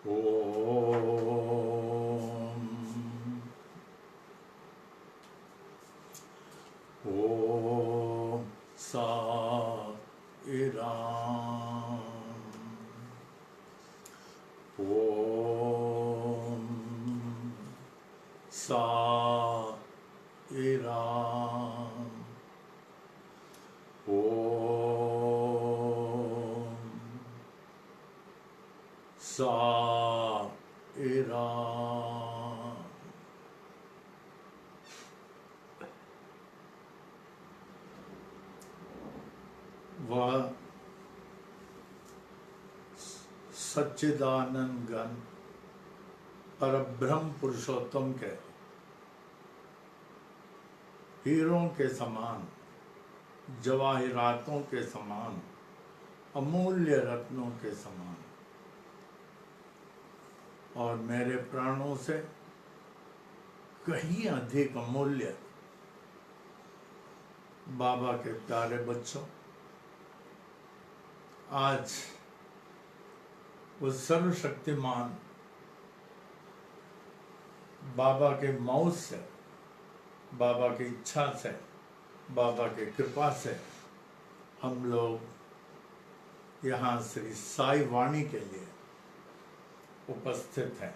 ओम ओम साई राम। ओम साई राम। ओम साई राम। वह सच्चिदानंद घन परब्रह्म पुरुषोत्तम के हीरों के समान, जवाहिरातों के समान, अमूल्य रत्नों के समान और मेरे प्राणों से कहीं अधिक अमूल्य बाबा के प्यारे बच्चों, आज वो सर्वशक्तिमान बाबा के मौज से, बाबा की इच्छा से, बाबा की कृपा से हम लोग यहाँ श्री साई वाणी के लिए उपस्थित हैं।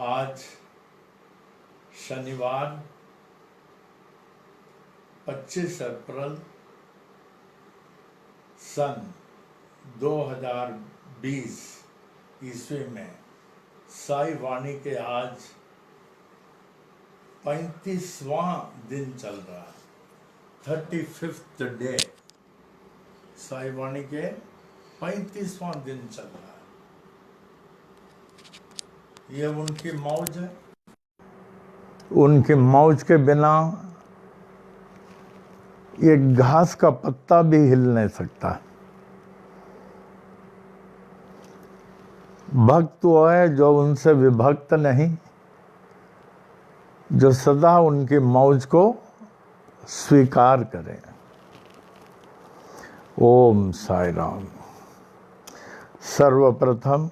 आज शनिवार 25 अप्रैल सन 2020 ईस्वी में साई वाणी के आज 35वां दिन चल रहा है, 35th डे। साई वाणी के 35वां दिन चल रहा है। ये उनकी मौज है। उनकी मौज के बिना ये घास का पत्ता भी हिल नहीं सकता। भक्त वो है जो उनसे विभक्त नहीं, जो सदा उनकी मौज को स्वीकार करे। ओम साई राम। सर्वप्रथम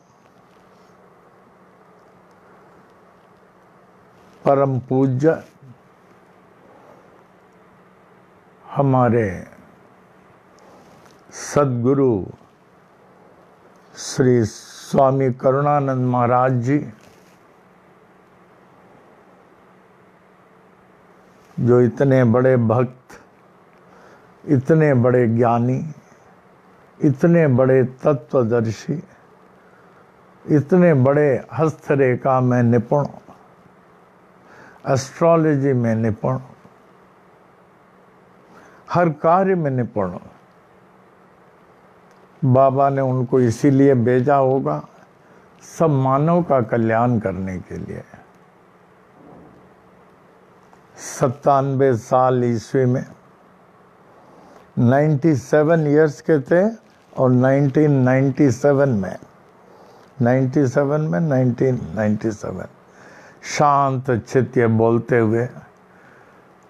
परम पूज्य हमारे सद्गुरु श्री स्वामी करुणानंद महाराज जी, जो इतने बड़े भक्त, इतने बड़े ज्ञानी, इतने बड़े तत्वदर्शी, इतने बड़े हस्तरेखा में निपुण, एस्ट्रोलॉजी में निपुण, हर कार्य में निपुण। बाबा ने उनको इसीलिए भेजा होगा, सब मानव का कल्याण करने के लिए। 97 साल ईस्वी में 97 इयर्स के थे और 1997 शांत चित्त बोलते हुए,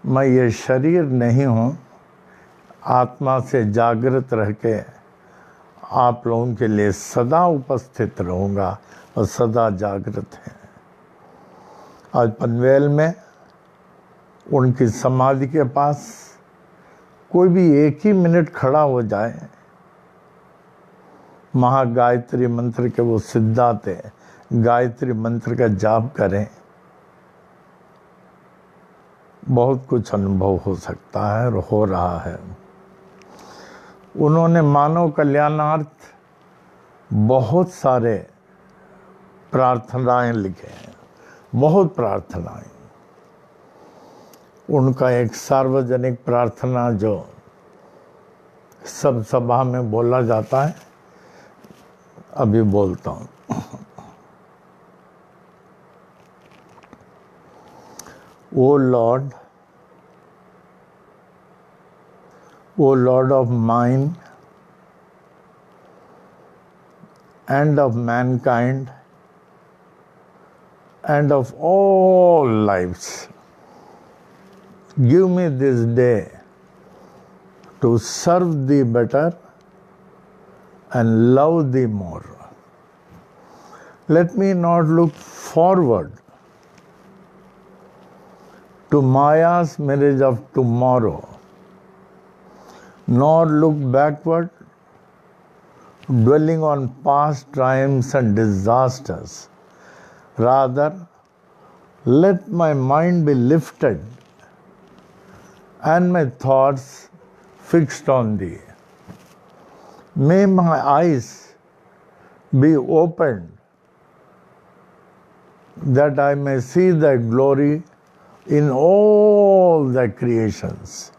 मैं ये शरीर नहीं हूँ, आत्मा से जागृत रह के आप लोगों के लिए सदा उपस्थित रहूँगा और सदा जागृत हैं। आज पनवेल में उनकी समाधि के पास कोई भी एक ही मिनट खड़ा हो जाए, महागायत्री मंत्र के वो सिद्धांत है, गायत्री मंत्र का जाप करें, बहुत कुछ अनुभव हो सकता है और हो रहा है। उन्होंने मानव कल्याणार्थ बहुत सारे प्रार्थनाएं लिखे हैं, बहुत प्रार्थनाएं। उनका एक सार्वजनिक प्रार्थना जो सब सभा में बोला जाता है, अभी बोलता हूँ। O Lord, O Lord of mine and of mankind and of all lives, give me this day to serve thee better and love thee more. Let me not look forward to Maya's mirage of tomorrow, nor look backward, dwelling on past triumphs and disasters. Rather, let my mind be lifted and my thoughts fixed on thee. May my eyes be opened that I may see thy glory in all thy creations.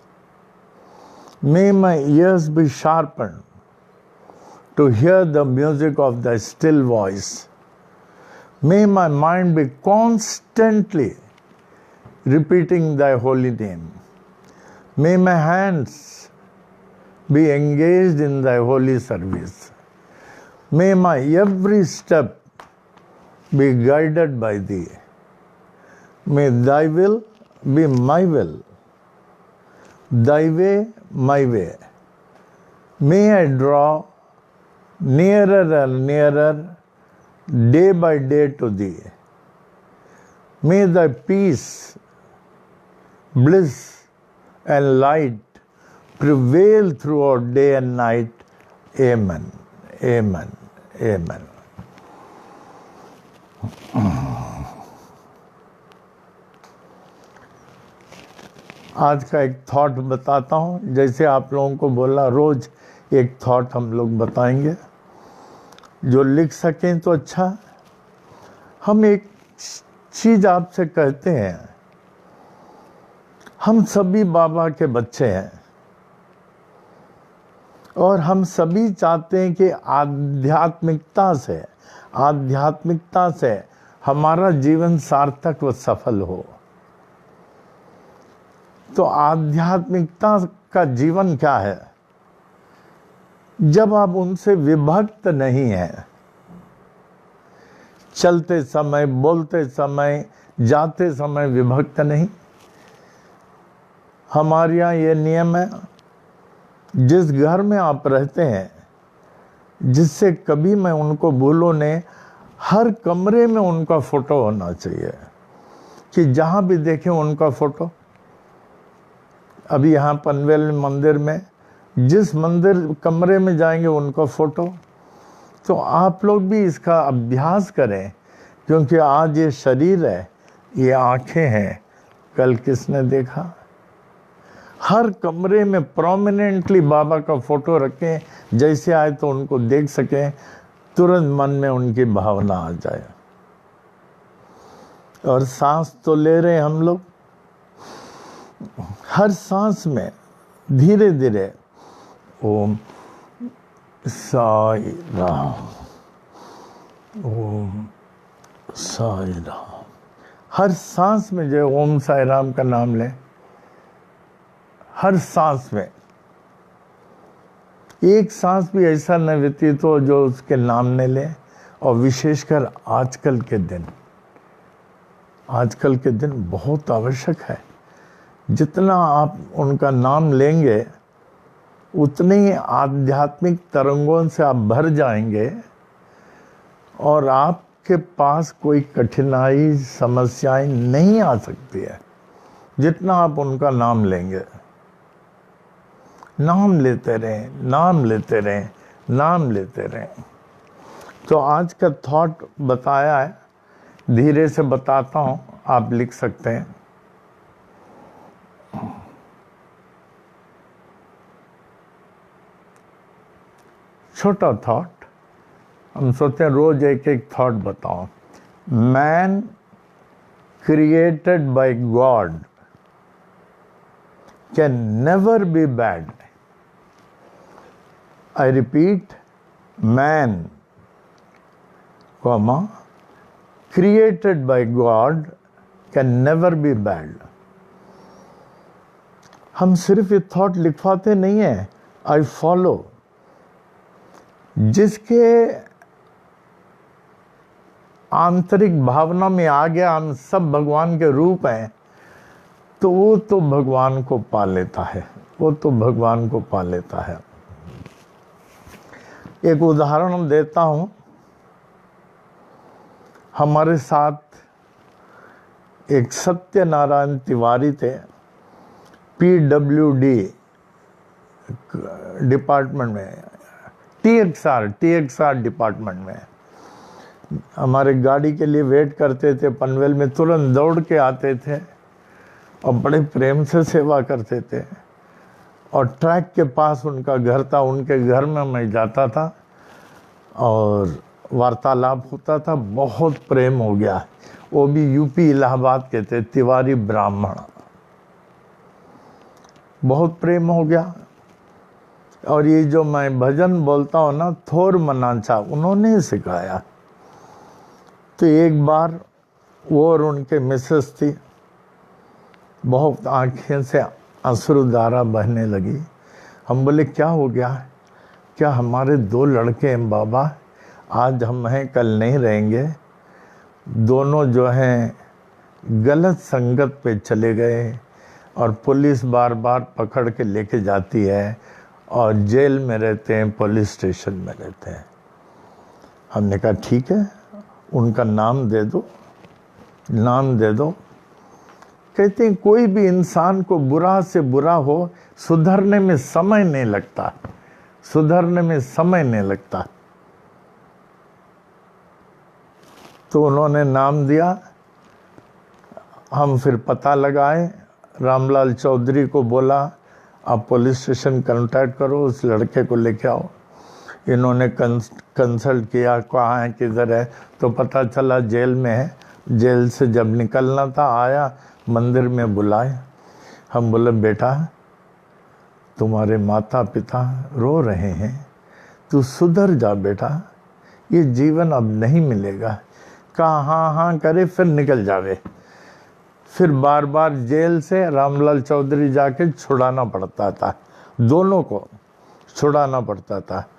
May my ears be sharpened to hear the music of thy still voice. May my mind be constantly repeating thy holy name. May my hands be engaged in thy holy service. May my every step be guided by thee. May thy will be my will, thy way my way. May I draw nearer and nearer day by day to thee. May thy peace, bliss, and light prevail throughout day and night. Amen. Amen. Amen. आज का एक thought बताता हूँ। जैसे आप लोगों को बोला, रोज एक थॉट हम लोग बताएंगे, जो लिख सकें तो अच्छा। हम एक चीज आपसे कहते हैं, हम सभी बाबा के बच्चे हैं और हम सभी चाहते हैं कि आध्यात्मिकता से हमारा जीवन सार्थक व सफल हो। तो आध्यात्मिकता का जीवन क्या है? जब आप उनसे विभक्त नहीं हैं, चलते समय, बोलते समय, जाते समय विभक्त नहीं। हमारे यहाँ ये नियम है, जिस घर में आप रहते हैं, जिससे कभी मैं उनको भूलो नहीं, हर कमरे में उनका फोटो होना चाहिए कि जहाँ भी देखें उनका फोटो। अभी यहाँ पनवेल मंदिर में जिस मंदिर कमरे में जाएंगे उनका फोटो। तो आप लोग भी इसका अभ्यास करें, क्योंकि आज ये शरीर है, ये आंखें हैं, कल किसने देखा। हर कमरे में प्रोमिनेंटली बाबा का फोटो रखें, जैसे आए तो उनको देख सकें, तुरंत मन में उनकी भावना आ जाए। और सांस तो ले रहे हैं हम लोग, हर सांस में धीरे धीरे ओम साई राम, ओम साई राम। हर सांस में जो ओम साई राम का नाम लें, हर सांस में एक सांस भी ऐसा न व्यतीत हो जो उसके नाम न ले। और विशेषकर आजकल के दिन बहुत आवश्यक है। जितना आप उनका नाम लेंगे, उतने ही आध्यात्मिक तरंगों से आप भर जाएंगे और आपके पास कोई कठिनाई, समस्याएं नहीं आ सकती है, जितना आप उनका नाम लेंगे। नाम लेते रहें, नाम लेते रहें, नाम लेते रहें। तो आज का थॉट बताया है, धीरे से बताता हूँ, आप लिख सकते हैं। छोटा थॉट, हम सोचते हैं रोज एक एक थॉट बताओ। Man created by God can never be bad. I repeat, man comma created by God can never be bad. हम सिर्फ ये थॉट लिखवाते नहीं है, आई फॉलो। जिसके आंतरिक भावना में आ गया हम सब भगवान के रूप हैं, तो वो तो भगवान को पा लेता है, वो तो भगवान को पा लेता है। एक उदाहरण देता हूं। हमारे साथ एक सत्यनारायण तिवारी थे, PWD डिपार्टमेंट में, TXR डिपार्टमेंट में हमारे गाड़ी के लिए वेट करते थे। पनवेल में तुरंत दौड़ के आते थे और बड़े प्रेम से सेवा करते थे। और ट्रैक के पास उनका घर था, उनके घर में मैं जाता था और वार्तालाप होता था। बहुत प्रेम हो गया। वो भी यूपी इलाहाबाद के थे, तिवारी ब्राह्मण। बहुत प्रेम हो गया। और ये जो मैं भजन बोलता हूँ ना, थोर मनाचा, उन्होंने सिखाया। तो एक बार वो और उनके मिसेस थी, बहुत आंखें से अश्रुधारा बहने लगी। हम बोले क्या हो गया? क्या हमारे 2 लड़के हैं बाबा, आज हम हैं कल नहीं रहेंगे। दोनों जो हैं गलत संगत पे चले गए और पुलिस बार बार पकड़ के लेके जाती है और जेल में रहते हैं, पुलिस स्टेशन में रहते हैं। हमने कहा ठीक है, उनका नाम दे दो, नाम दे दो। कहते हैं कोई भी इंसान को बुरा से बुरा हो, सुधरने में समय नहीं लगता, सुधरने में समय नहीं लगता। तो उन्होंने नाम दिया। हम फिर पता लगाए, रामलाल चौधरी को बोला आप पुलिस स्टेशन कांटेक्ट करो, उस लड़के को लेके आओ। इन्होंने कंसल्ट किया कहाँ है, किधर है, तो पता चला जेल में है। जेल से जब निकलना था, आया, मंदिर में बुलाए। हम बोले बेटा तुम्हारे माता पिता रो रहे हैं, तू सुधर जा बेटा, ये जीवन अब नहीं मिलेगा। कहा हाँ हाँ करे, फिर निकल जावे। फिर बार बार जेल से रामलाल चौधरी जाके छुड़ाना पड़ता था, दोनों को छुड़ाना पड़ता था।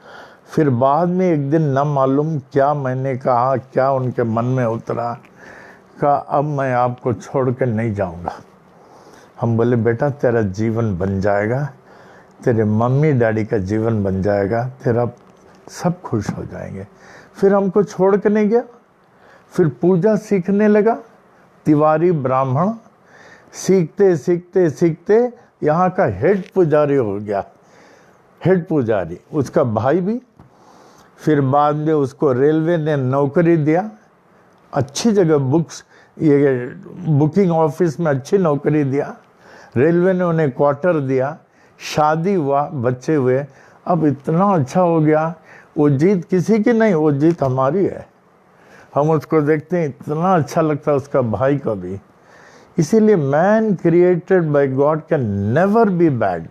फिर बाद में एक दिन न मालूम क्या मैंने कहा, क्या उनके मन में उतरा, कहा अब मैं आपको छोड़ के नहीं जाऊंगा। हम बोले बेटा तेरा जीवन बन जाएगा, तेरे मम्मी डैडी का जीवन बन जाएगा, तेरा सब खुश हो जाएंगे। फिर हमको छोड़ के नहीं गया। फिर पूजा सीखने लगा, तिवारी ब्राह्मण। सीखते सीखते सीखते यहाँ का हेड पुजारी हो गया, हेड पुजारी, उसका भाई भी। फिर बाद में उसको रेलवे ने नौकरी दिया, अच्छी जगह बुकिंग ऑफिस में अच्छी नौकरी दिया। रेलवे ने उन्हें क्वार्टर दिया, शादी हुआ, बच्चे हुए। अब इतना अच्छा हो गया। वो जीत किसी की नहीं, वो जीत हमारी है। हम उसको देखते हैं, इतना अच्छा लगता है, उसका भाई का भी। इसीलिए man created by God can never be bad,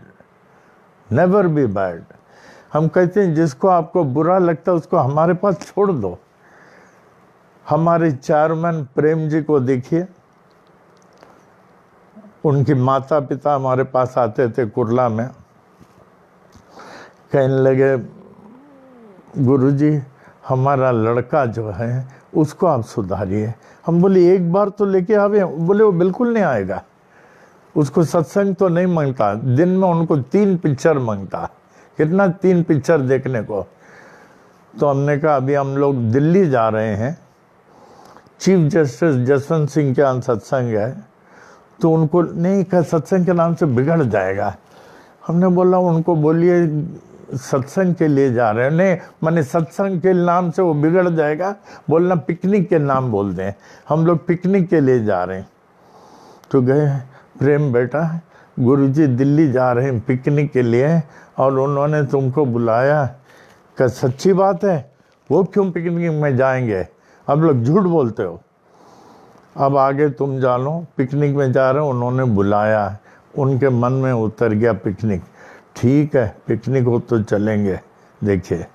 never be bad. हम कहते हैं जिसको आपको बुरा लगता है उसको हमारे पास छोड़ दो। हमारे चेयरमैन प्रेम जी को देखिए, उनके माता पिता हमारे पास आते थे कुर्ला में, कहने लगे गुरुजी हमारा लड़का जो है उसको आप सुधारिए। हम बोले एक बार तो लेके आवे। बोले वो बिल्कुल नहीं आएगा, उसको सत्संग तो नहीं मांगता, दिन में उनको 3 पिक्चर मांगता। कितना? 3 पिक्चर देखने को। तो हमने कहा अभी हम लोग दिल्ली जा रहे हैं, चीफ जस्टिस जसवंत सिंह के यहाँ सत्संग है, तो उनको नहीं कहा सत्संग के नाम से बिगड़ जाएगा। हमने बोला उनको बोलिए सत्संग के लिए जा रहे हैं। नहीं मैंने सत्संग के नाम से वो बिगड़ जाएगा, बोलना पिकनिक के नाम बोल दें, हम लोग पिकनिक के लिए जा रहे हैं। तो गए, प्रेम बेटा गुरुजी दिल्ली जा रहे हैं पिकनिक के लिए और उन्होंने तुमको बुलाया, क्या सच्ची बात है? वो क्यों पिकनिक में जाएंगे, अब लोग झूठ बोलते हो। अब आगे तुम जानो, पिकनिक में जा रहे हो, उन्होंने बुलाया, उनके मन में उतर गया पिकनिक। ठीक है पिकनिक हो तो चलेंगे। देखिए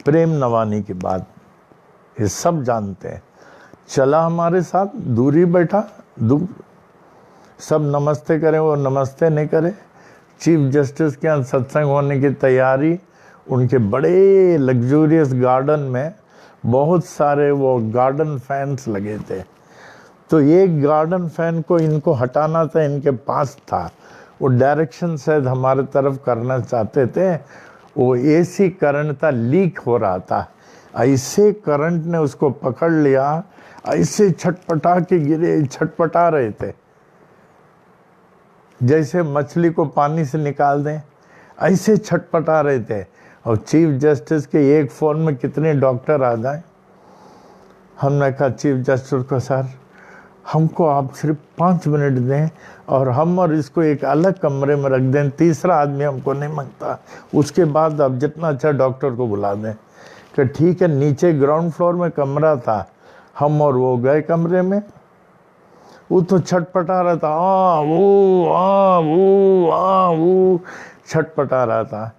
प्रेम नवानी की बात, ये सब जानते हैं। चला हमारे साथ, दूरी बैठा, दूर सब नमस्ते करें, वो नमस्ते नहीं करे। चीफ जस्टिस के यहाँ सत्संग होने की तैयारी, उनके बड़े लग्जूरियस गार्डन में बहुत सारे वो गार्डन फैंस लगे थे। तो एक गार्डन फैन को इनको हटाना था, इनके पास था, वो डायरेक्शन शायद हमारे तरफ करना चाहते थे। वो एसी करंट था, लीक हो रहा था, ऐसे करंट ने उसको पकड़ लिया, ऐसे छटपटा के गिरे, छटपटा रहे थे जैसे मछली को पानी से निकाल दें, ऐसे छटपटा रहे थे। और चीफ जस्टिस के एक फोन में कितने डॉक्टर आ जाए। हमने कहा चीफ जस्टिस को, सर हमको आप सिर्फ 5 मिनट दें और हम और इसको एक अलग कमरे में रख दें, तीसरा आदमी हमको नहीं मांगता, उसके बाद आप जितना अच्छा डॉक्टर को बुला दें। कि ठीक है। नीचे ग्राउंड फ्लोर में कमरा था, हम और वो गए कमरे में। वो तो छटपटा रहा था, वो छटपटा रहा था।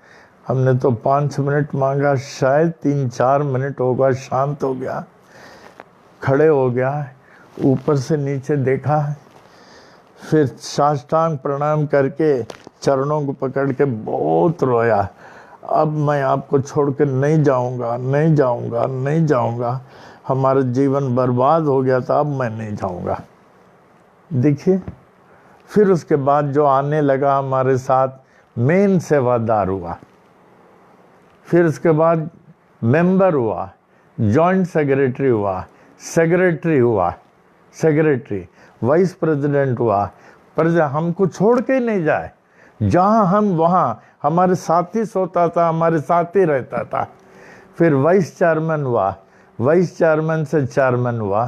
हमने तो 5 मिनट मांगा, शायद 3-4 मिनट होगा, शांत हो गया, खड़े हो गया, ऊपर से नीचे देखा, फिर साष्टांग प्रणाम करके चरणों को पकड़ के बहुत रोया। अब मैं आपको छोड़ के नहीं जाऊंगा, नहीं जाऊंगा, नहीं जाऊंगा, हमारा जीवन बर्बाद हो गया था, अब मैं नहीं जाऊंगा। देखिए, फिर उसके बाद जो आने लगा हमारे साथ, मेन सेवादार हुआ, फिर उसके बाद मेंबर हुआ, जॉइंट सेक्रेटरी हुआ, सेक्रेटरी हुआ, सेक्रेटरी, वाइस प्रेसिडेंट हुआ। पर हमको छोड़ के ही नहीं जाए, जहाँ हम वहाँ हमारे साथ ही सोता था, हमारे साथ ही रहता था। फिर वाइस चेयरमैन हुआ, वाइस चेयरमैन से चेयरमैन हुआ।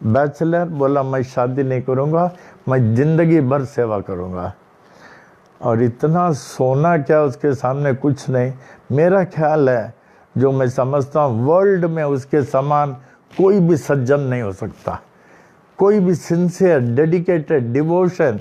बैचलर, बोला मैं शादी नहीं करूँगा, मैं जिंदगी भर सेवा करूँगा। और इतना सोना क्या उसके सामने कुछ नहीं। मेरा ख्याल है, जो मैं समझता हूँ, वर्ल्ड में उसके समान कोई भी सज्जन नहीं हो सकता, कोई भी सिंसियर, डेडिकेटेड, डिवोशन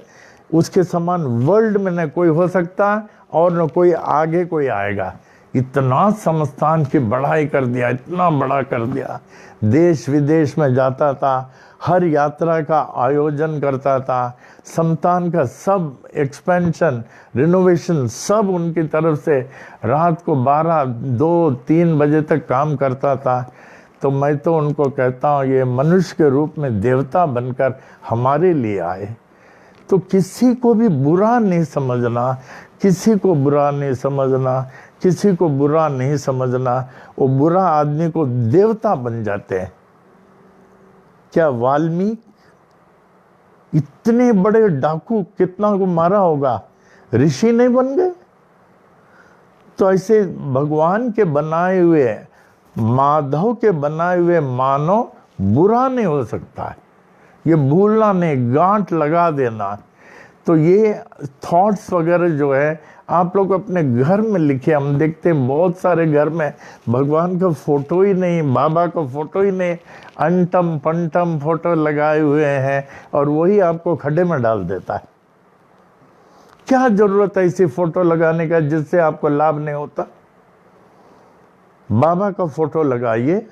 उसके समान वर्ल्ड में न कोई हो सकता और न कोई आगे कोई आएगा। इतना संस्थान की बढ़ाई कर दिया, इतना बड़ा कर दिया, देश विदेश में जाता था, हर यात्रा का आयोजन करता था, संस्थान का सब एक्सपेंशन, रिनोवेशन सब उनकी तरफ से, रात को 12, 2, 3 बजे तक काम करता था। तो मैं तो उनको कहता हूँ, ये मनुष्य के रूप में देवता बनकर हमारे लिए आए। तो किसी को भी बुरा नहीं समझना, किसी को बुरा नहीं समझना, किसी को बुरा नहीं समझना। वो बुरा आदमी को देवता बन जाते हैं। क्या वाल्मीकि इतने बड़े डाकू कितना को मारा होगा, ऋषि नहीं बन गए? तो ऐसे भगवान के बनाए हुए, माधव के बनाए हुए मानव बुरा नहीं हो सकता है। ये भूलना नहीं, गांठ लगा देना। तो ये थॉट्स वगैरह जो है आप लोग अपने घर में लिखे। हम देखते हैं बहुत सारे घर में भगवान का फोटो ही नहीं, बाबा का फोटो ही नहीं, अंटम पंटम फोटो लगाए हुए हैं और वही आपको खड्डे में डाल देता है। क्या जरूरत है ऐसी फोटो लगाने का जिससे आपको लाभ नहीं होता? बाबा का फोटो लगाइए,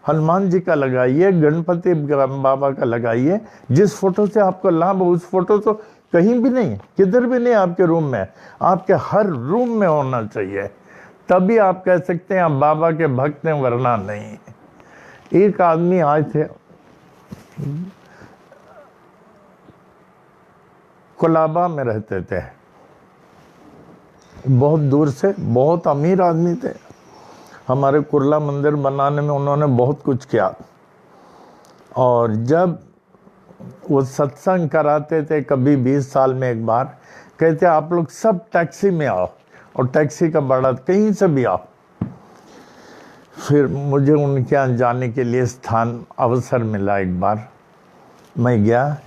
हनुमान जी का लगाइए, गणपति बाबा का लगाइए। जिस फोटो से आपको लाभ हो उस फोटो तो कहीं भी नहीं, किधर भी नहीं, आपके रूम में, आपके हर रूम में होना चाहिए। तभी आप कह सकते हैं आप बाबा के भक्त हैं, वरना नहीं। एक आदमी आए थे, कोलाबा में रहते थे, बहुत दूर से, बहुत अमीर आदमी थे। हमारे कुर्ला मंदिर बनाने में उन्होंने बहुत कुछ किया। और जब वो सत्संग कराते थे, कभी 20 साल में एक बार, कहते आप लोग सब टैक्सी में आओ, और टैक्सी का भाड़ा कहीं से भी आओ। फिर मुझे उनके यहाँ जाने के लिए स्थान, अवसर मिला। एक बार मैं गया।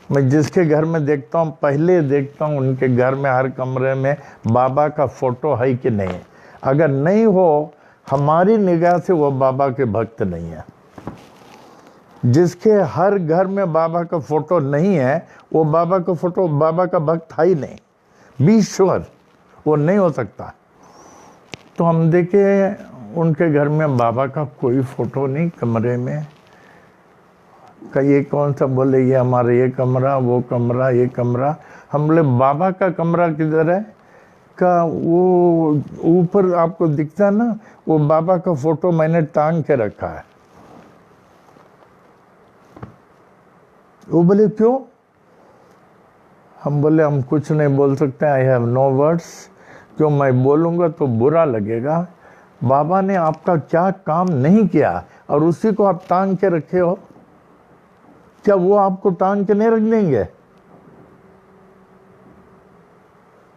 मैं जिसके घर में देखता हूँ, पहले देखता हूँ उनके घर में हर कमरे में बाबा का फोटो है कि नहीं। अगर नहीं हो, हमारी निगाह से वो बाबा के भक्त नहीं है। जिसके हर घर में बाबा का फोटो नहीं है, वो बाबा का फोटो, बाबा का भक्त है ही नहीं। बी श्योर, वो नहीं हो सकता। तो हम देखे उनके घर में बाबा का कोई फोटो नहीं कमरे में। ये कौन सा? बोले ये हमारा ये कमरा, वो कमरा, ये कमरा। हम बोले बाबा का कमरा किधर है? का वो ऊपर आपको दिखता ना, वो बाबा का फोटो मैंने टांग के रखा है। वो बोले क्यों? हम बोले हम कुछ नहीं बोल सकते, आई हैव नो वर्ड्स। क्यों? मैं बोलूँगा तो बुरा लगेगा। बाबा ने आपका क्या काम नहीं किया और उसी को आप टांग के रखे हो? क्या वो आपको टांग के नहीं रख देंगे?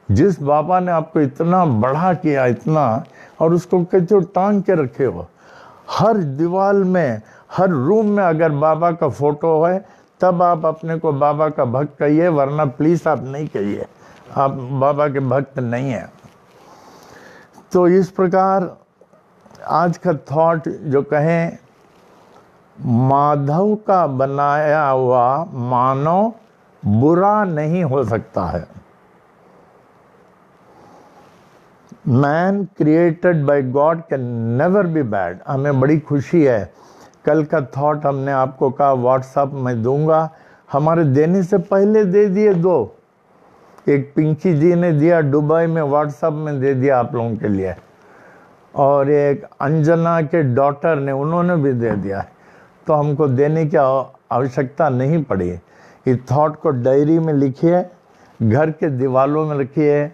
जिस बाबा ने आपको इतना बड़ा किया, इतना, और उसको कहते हो टांग के रखे हो। हर दीवार में, हर रूम में अगर बाबा का फोटो है तब आप अपने को बाबा का भक्त कहिए, वरना प्लीज आप नहीं कहिए, आप बाबा के भक्त नहीं हैं। तो इस प्रकार आज का थॉट जो कहें, माधव का बनाया हुआ मानव बुरा नहीं हो सकता है। Man created by God can never be bad. हमें बड़ी खुशी है, कल का थॉट हमने आपको कहा व्हाट्सएप में दूंगा, हमारे देने से पहले दे दिए दो। एक पिंकी जी ने दिया दुबई में, व्हाट्सएप में दे दिया आप लोगों के लिए, और एक अंजना के डॉटर ने, उन्होंने भी दे दिया। तो हमको देने की आवश्यकता नहीं पड़ी। इस थॉट को डायरी में लिखिए, घर के दीवारों में रखिए,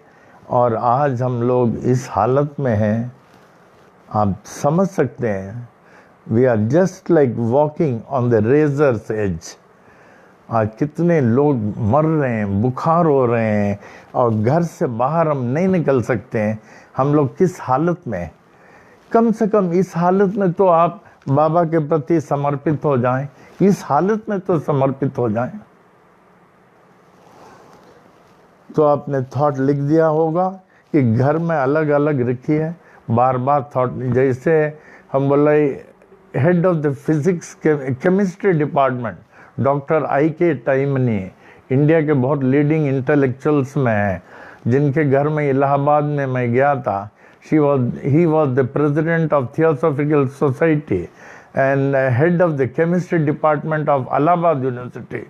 और आज हम लोग इस हालत में हैं, आप समझ सकते हैं, we are just like walking on the razor's edge. आज कितने लोग मर रहे हैं, बुखार हो रहे हैं, और घर से बाहर हम नहीं निकल सकते हैं। हम लोग किस हालत में? कम से कम इस हालत में तो आप बाबा के प्रति समर्पित हो जाएं, इस हालत में तो समर्पित हो जाएं। तो आपने थॉट लिख दिया होगा कि घर में अलग अलग रखिए, बार बार थॉट। जैसे हम बोले head of the physics chemistry department doctor I.K. टाइमनी, इंडिया के बहुत लीडिंग इंटेलेक्चुअल्स में हैं, जिनके घर में इलाहाबाद में मैं गया था। he was the president of Theosophical Society and head of the chemistry department of Allahabad University.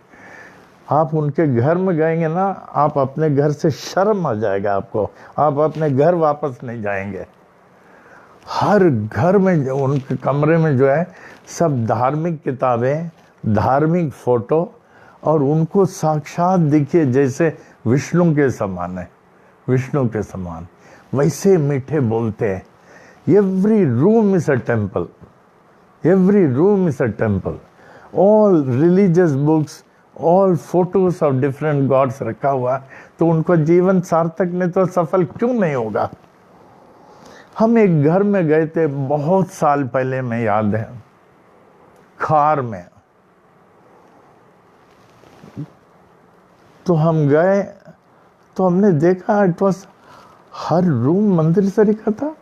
आप उनके घर में गएंगे ना, आप अपने घर से शर्म आ जाएगा आपको, आप अपने घर वापस नहीं जाएंगे। हर घर में उनके कमरे में जो है सब धार्मिक किताबें, धार्मिक फोटो, और उनको साक्षात देखिए जैसे विष्णु के समान है, विष्णु के समान, वैसे मीठे बोलते हैं। Every room is a temple, every room is a temple. All religious books, all photos of different God's रखा हुआ, तो उनको जीवन सार्थक नहीं तो सफल क्यों नहीं होगा? हम एक घर में गए थे बहुत साल पहले, में याद है, खार में। तो हम गए तो हमने देखा इट वॉज, हर रूम मंदिर से लिखा था,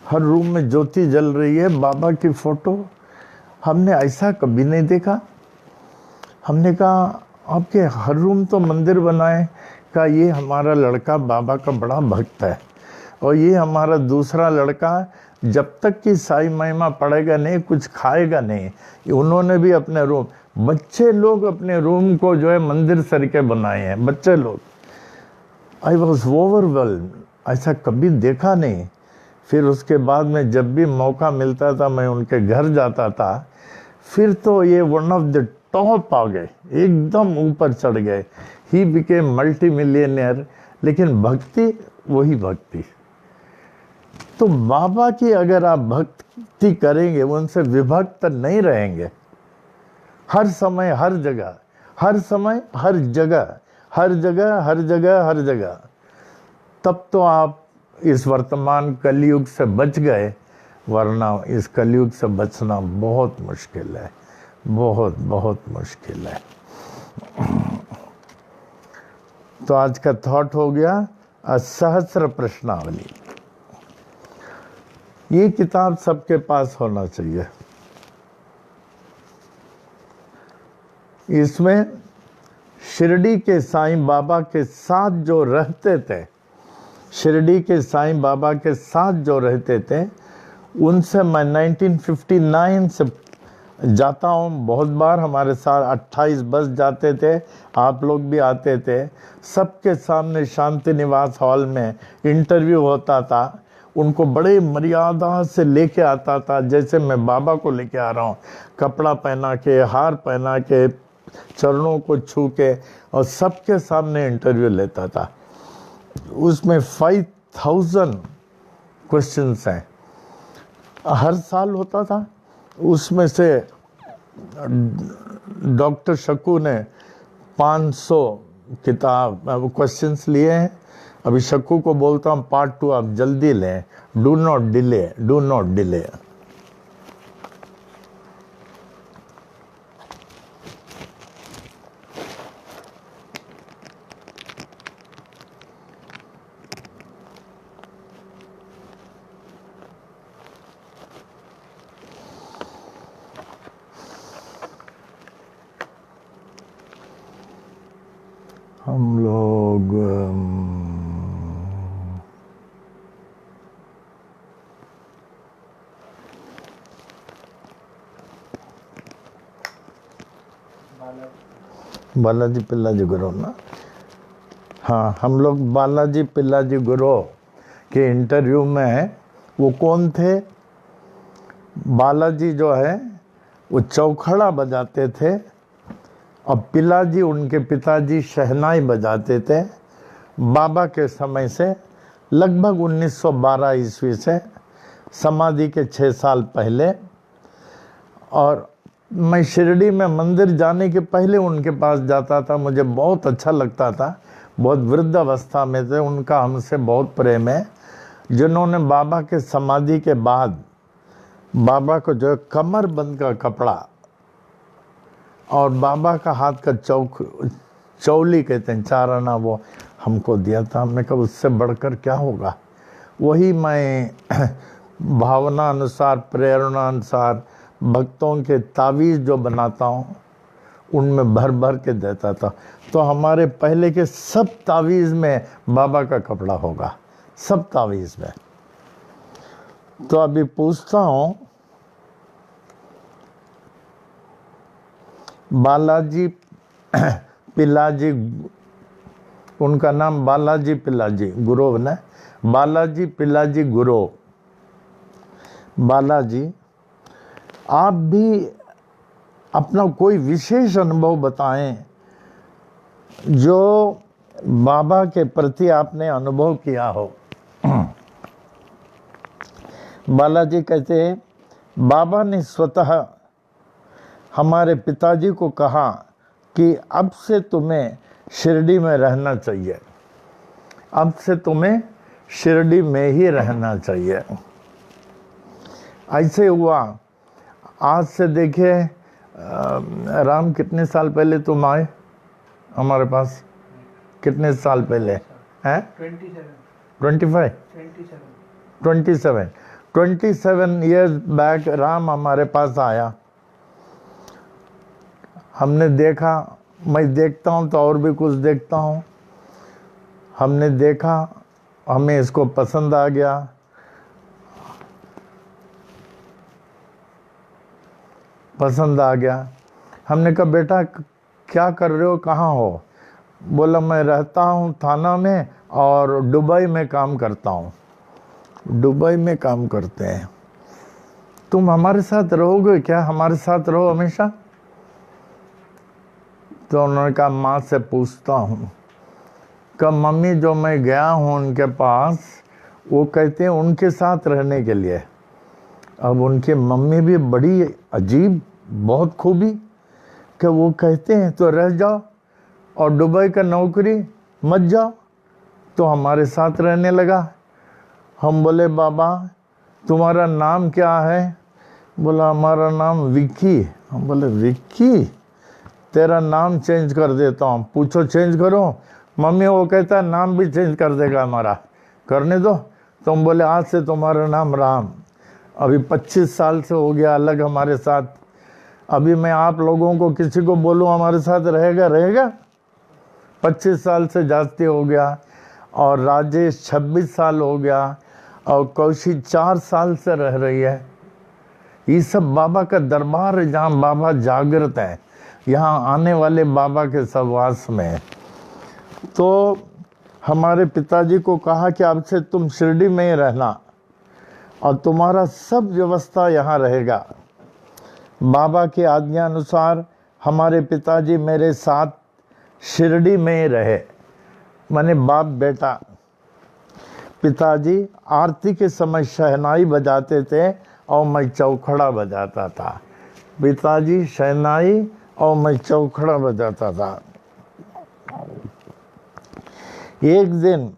हर रूम में ज्योति जल रही है, बाबा की फोटो। हमने ऐसा कभी नहीं देखा। हमने कहा आपके हर रूम तो मंदिर बनाए? कहा ये हमारा लड़का बाबा का बड़ा भक्त है, और ये हमारा दूसरा लड़का जब तक कि साई महिमा पढ़ेगा नहीं कुछ खाएगा नहीं। उन्होंने भी अपने रूम, बच्चे लोग अपने रूम को जो है मंदिर सर के बनाए हैं, बच्चे लोग। आई वॉज ओवरवेल्म्ड, ऐसा कभी देखा नहीं। फिर उसके बाद में जब भी मौका मिलता था मैं उनके घर जाता था, फिर तो ये वन ऑफ द टॉप आ गए, एकदम ऊपर चढ़ गए। He became multi millionaire. लेकिन भक्ति वही भक्ति। तो बाबा की अगर आप भक्ति करेंगे, उनसे विभक्त नहीं रहेंगे। हर समय हर जगह, हर समय हर जगह, हर जगह हर जगह हर जगह, तब तो आप इस वर्तमान कलयुग से बच गए, वरना इस कलयुग से बचना बहुत मुश्किल है, बहुत बहुत मुश्किल है। तो आज का थॉट हो गया असहस्र प्रश्नावली। ये किताब सबके पास होना चाहिए। इसमें शिरडी के साईं बाबा के साथ जो रहते थे, शिरडी के साईं बाबा के साथ जो रहते थे, उनसे मैं 1959 से जाता हूँ बहुत बार। हमारे साथ 28 बस जाते थे, आप लोग भी आते थे। सबके सामने शांति निवास हॉल में इंटरव्यू होता था। उनको बड़े मर्यादा से लेके आता था, जैसे मैं बाबा को लेके आ रहा हूँ, कपड़ा पहना के, हार पहना के, चरणों को छू के, और सबके सामने इंटरव्यू लेता था। उसमें 5000 क्वेश्चंस हैं, हर साल होता था। उसमें से डॉक्टर शकू ने 500 किताब क्वेश्चंस लिए हैं। अभी शकू को बोलता हूँ पार्ट 2 आप जल्दी लें, do not delay, do not delay. हम लोग बालाजी पिल्लाजी गुरु ना, हाँ हम लोग बालाजी पिल्लाजी गुरु के इंटरव्यू में वो कौन थे, बालाजी जो है वो चौखड़ा बजाते थे और पिल्लाजी उनके पिताजी शहनाई बजाते थे। बाबा के समय से लगभग 1912 ईस्वी से, समाधि के 6 साल पहले। और मैं शिरडी में मंदिर जाने के पहले उनके पास जाता था, मुझे बहुत अच्छा लगता था। बहुत वृद्ध अवस्था में थे, उनका हमसे बहुत प्रेम है। जिन्होंने बाबा के समाधि के बाद बाबा को जो कमर बंद का कपड़ा और बाबा का हाथ का चौली कहते हैं, 4 आना, वो हमको दिया था। हमने कहा उससे बढ़कर क्या होगा। वही मैं भावना अनुसार, प्रेरणा अनुसार भक्तों के तावीज़ जो बनाता हूँ उनमें भर भर के देता था। तो हमारे पहले के सब तावीज़ में बाबा का कपड़ा होगा, सब तावीज़ में। तो अभी पूछता हूँ, बालाजी पिल्लाजी, उनका नाम बालाजी पिल्लाजी गुरु ने, बालाजी पिल्लाजी गुरु। बालाजी, आप भी अपना कोई विशेष अनुभव बताएं जो बाबा के प्रति आपने अनुभव किया हो। बालाजी कहते हैं, बाबा ने स्वतः हमारे पिताजी को कहा कि अब से तुम्हें शिरडी में रहना चाहिए, अब से तुम्हें शिरडी में ही रहना चाहिए। ऐसे हुआ। आज से देखिए राम, कितने साल पहले तुम आए हमारे पास? कितने साल पहले हैं? 27 ईयर्स बैक राम हमारे पास आया। हमने देखा, मैं देखता हूँ तो और भी कुछ देखता हूँ। हमने देखा, हमें इसको पसंद आ गया। पसंद आ गया। हमने कहा बेटा क्या कर रहे हो, कहाँ हो? बोला मैं रहता हूँ थाना में और दुबई में काम करता हूँ। दुबई में काम करते हैं, तुम हमारे साथ रहोगे क्या? हमारे साथ रहो हमेशा। तो उन्होंने कहा माँ से पूछता हूँ। कब मम्मी जो मैं गया हूँ उनके पास, वो कहते हैं उनके साथ रहने के लिए। अब उनके मम्मी भी बड़ी अजीब, बहुत खूबी कि वो कहते हैं तो रह जाओ और दुबई का नौकरी मत जाओ। तो हमारे साथ रहने लगा। हम बोले बाबा तुम्हारा नाम क्या है? बोला हमारा नाम विक्की। हम बोले विक्की, तेरा नाम चेंज कर देता हूँ। पूछो चेंज करो? मम्मी वो कहता है नाम भी चेंज कर देगा हमारा, करने दो। तो हम बोले आज से तुम्हारा नाम राम। अभी 25 साल से हो गया अलग हमारे साथ। अभी मैं आप लोगों को किसी को बोलूँ हमारे साथ रहेगा, रहेगा? 25 साल से जास्ती हो गया। और राजेश 26 साल हो गया और कौशिक 4 साल से रह रही है। ये सब बाबा का दरबार है जहाँ बाबा जागृत है, यहाँ आने वाले बाबा के सहवास में। तो हमारे पिताजी को कहा कि अब से तुम शिरडी में ही रहना और तुम्हारा सब व्यवस्था यहाँ रहेगा। बाबा की आज्ञा अनुसार हमारे पिताजी मेरे साथ शिरडी में ही रहे, माने बाप बेटा। पिताजी आरती के समय शहनाई बजाते थे और मैं चौखड़ा बजाता था। पिताजी शहनाई और मैं चौखड़ा बजाता था। एक दिन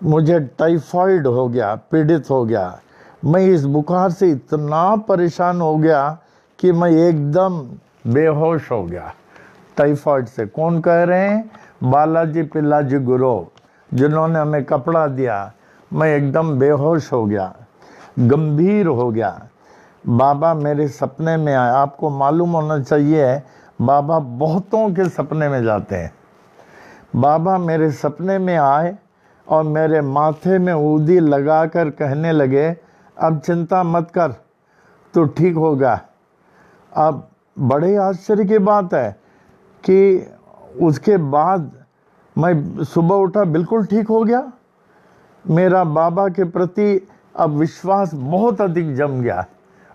मुझे टाइफाइड हो गया, पीड़ित हो गया। मैं इस बुखार से इतना परेशान हो गया कि मैं एकदम बेहोश हो गया टाइफाइड से। कौन कह रहे हैं? बालाजी पिल्लाजी गुरु, जिन्होंने हमें कपड़ा दिया। मैं एकदम बेहोश हो गया, गंभीर हो गया। बाबा मेरे सपने में आए। आपको मालूम होना चाहिए बाबा बहुतों के सपने में जाते हैं। बाबा मेरे सपने में आए और मेरे माथे में ऊदी लगाकर कहने लगे, अब चिंता मत कर, तो ठीक होगा। अब बड़े आश्चर्य की बात है कि उसके बाद मैं सुबह उठा, बिल्कुल ठीक हो गया। मेरा बाबा के प्रति अब विश्वास बहुत अधिक जम गया,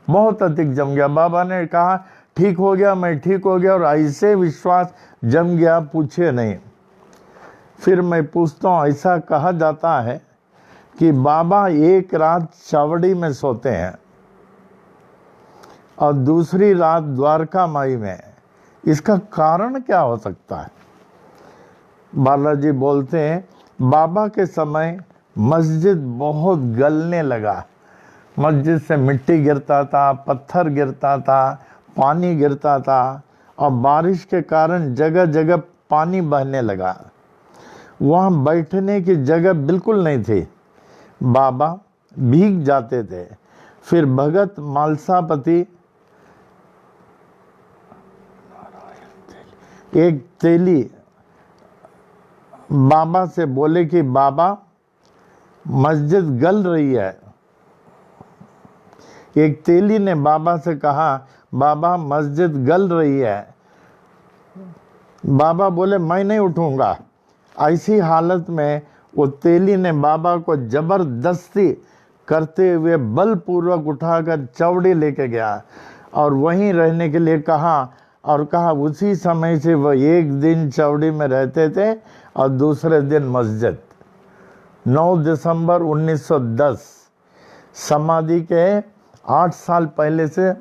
बहुत अधिक जम गया। बाबा ने कहा ठीक हो गया, मैं ठीक हो गया, और ऐसे विश्वास जम गया पूछे नहीं। फिर मैं पूछता हूँ, ऐसा कहा जाता है कि बाबा एक रात चावड़ी में सोते हैं और दूसरी रात द्वारका माई में। इसका कारण क्या हो सकता है? बालाजी बोलते हैं, बाबा के समय मस्जिद बहुत गलने लगा। मस्जिद से मिट्टी गिरता था, पत्थर गिरता था, पानी गिरता था, और बारिश के कारण जगह जगह पानी बहने लगा। वहाँ बैठने की जगह बिल्कुल नहीं थी। बाबा भीग जाते थे। फिर भगत मालसापति एक तेली बाबा से बोले कि बाबा मस्जिद गल रही है। एक तेली ने बाबा से कहा, बाबा मस्जिद गल रही है। बाबा बोले मैं नहीं उठूंगा। ऐसी हालत में वो तेली ने बाबा को जबरदस्ती करते हुए बलपूर्वक उठाकर चौड़ी लेके गया और वहीं रहने के लिए कहा, और कहा उसी समय से वह एक दिन चौड़ी में रहते थे और दूसरे दिन मस्जिद। 9 दिसंबर 1910 समाधि के 8 साल पहले से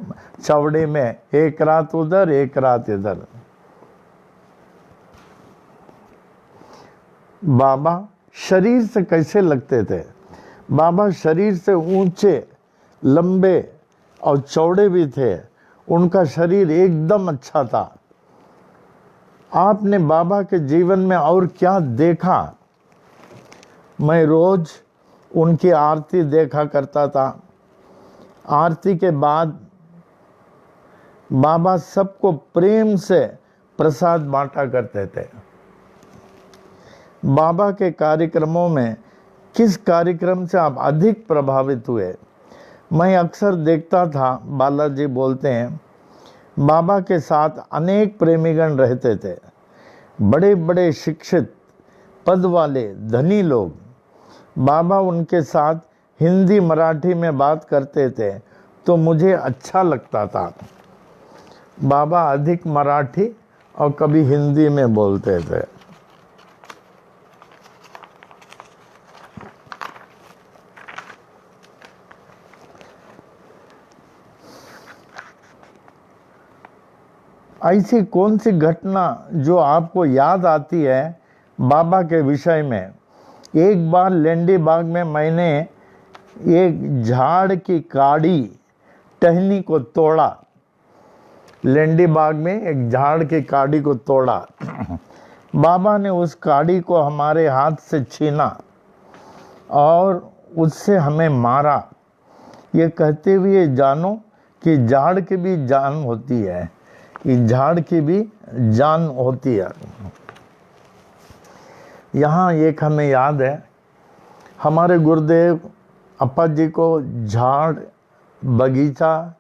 चौड़ी में, एक रात उधर एक रात इधर। बाबा शरीर से कैसे लगते थे? बाबा शरीर से ऊंचे, लंबे और चौड़े भी थे। उनका शरीर एकदम अच्छा था। आपने बाबा के जीवन में और क्या देखा? मैं रोज उनकी आरती देखा करता था। आरती के बाद बाबा सबको प्रेम से प्रसाद बांटा करते थे। बाबा के कार्यक्रमों में किस कार्यक्रम से आप अधिक प्रभावित हुए? मैं अक्सर देखता था, बालाजी बोलते हैं, बाबा के साथ अनेक प्रेमीगण रहते थे, बड़े बड़े शिक्षित पद वाले धनी लोग। बाबा उनके साथ हिंदी मराठी में बात करते थे तो मुझे अच्छा लगता था। बाबा अधिक मराठी और कभी हिंदी में बोलते थे। ऐसी कौन सी घटना जो आपको याद आती है बाबा के विषय में? एक बार लेंडी बाग में मैंने एक झाड़ की काड़ी टहनी को तोड़ा। लेंडी बाग में एक झाड़ की काड़ी को तोड़ा। बाबा ने उस काड़ी को हमारे हाथ से छीना और उससे हमें मारा, ये कहते हुए जानो कि झाड़ की भी जान होती है, इस झाड़ की भी जान होती है। यहाँ एक हमें याद है, हमारे गुरुदेव अप्पा जी को झाड़, बगीचा,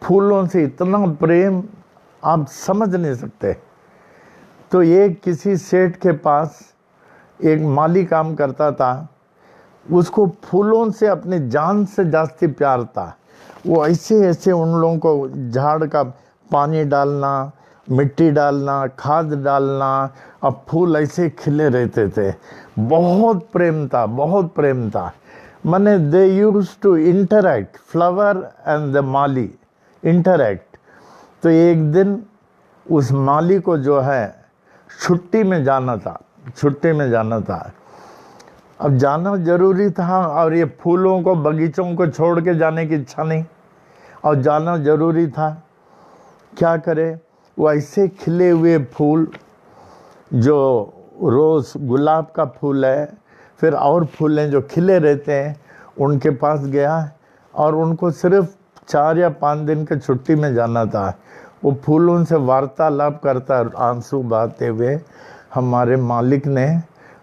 फूलों से इतना प्रेम आप समझ नहीं सकते। तो एक किसी सेठ के पास एक माली काम करता था, उसको फूलों से अपनी जान से जास्ती प्यार था। वो ऐसे ऐसे उन लोगों को झाड़ का पानी डालना, मिट्टी डालना, खाद डालना, अब फूल ऐसे खिले रहते थे। बहुत प्रेम था, बहुत प्रेम था। माने they used to interact, flower and the mali interact. तो एक दिन उस माली को जो है छुट्टी में जाना था। अब जाना जरूरी था, और ये फूलों को, बगीचों को छोड़ के जाने की इच्छा नहीं, और जाना जरूरी था। क्या करे, वो ऐसे खिले हुए फूल, जो रोज़ गुलाब का फूल है, फिर और फूल हैं जो खिले रहते हैं, उनके पास गया और उनको सिर्फ 4 या 5 दिन की छुट्टी में जाना था। वो फूलों से वार्तालाप करता, आंसू बहाते हुए, हमारे मालिक ने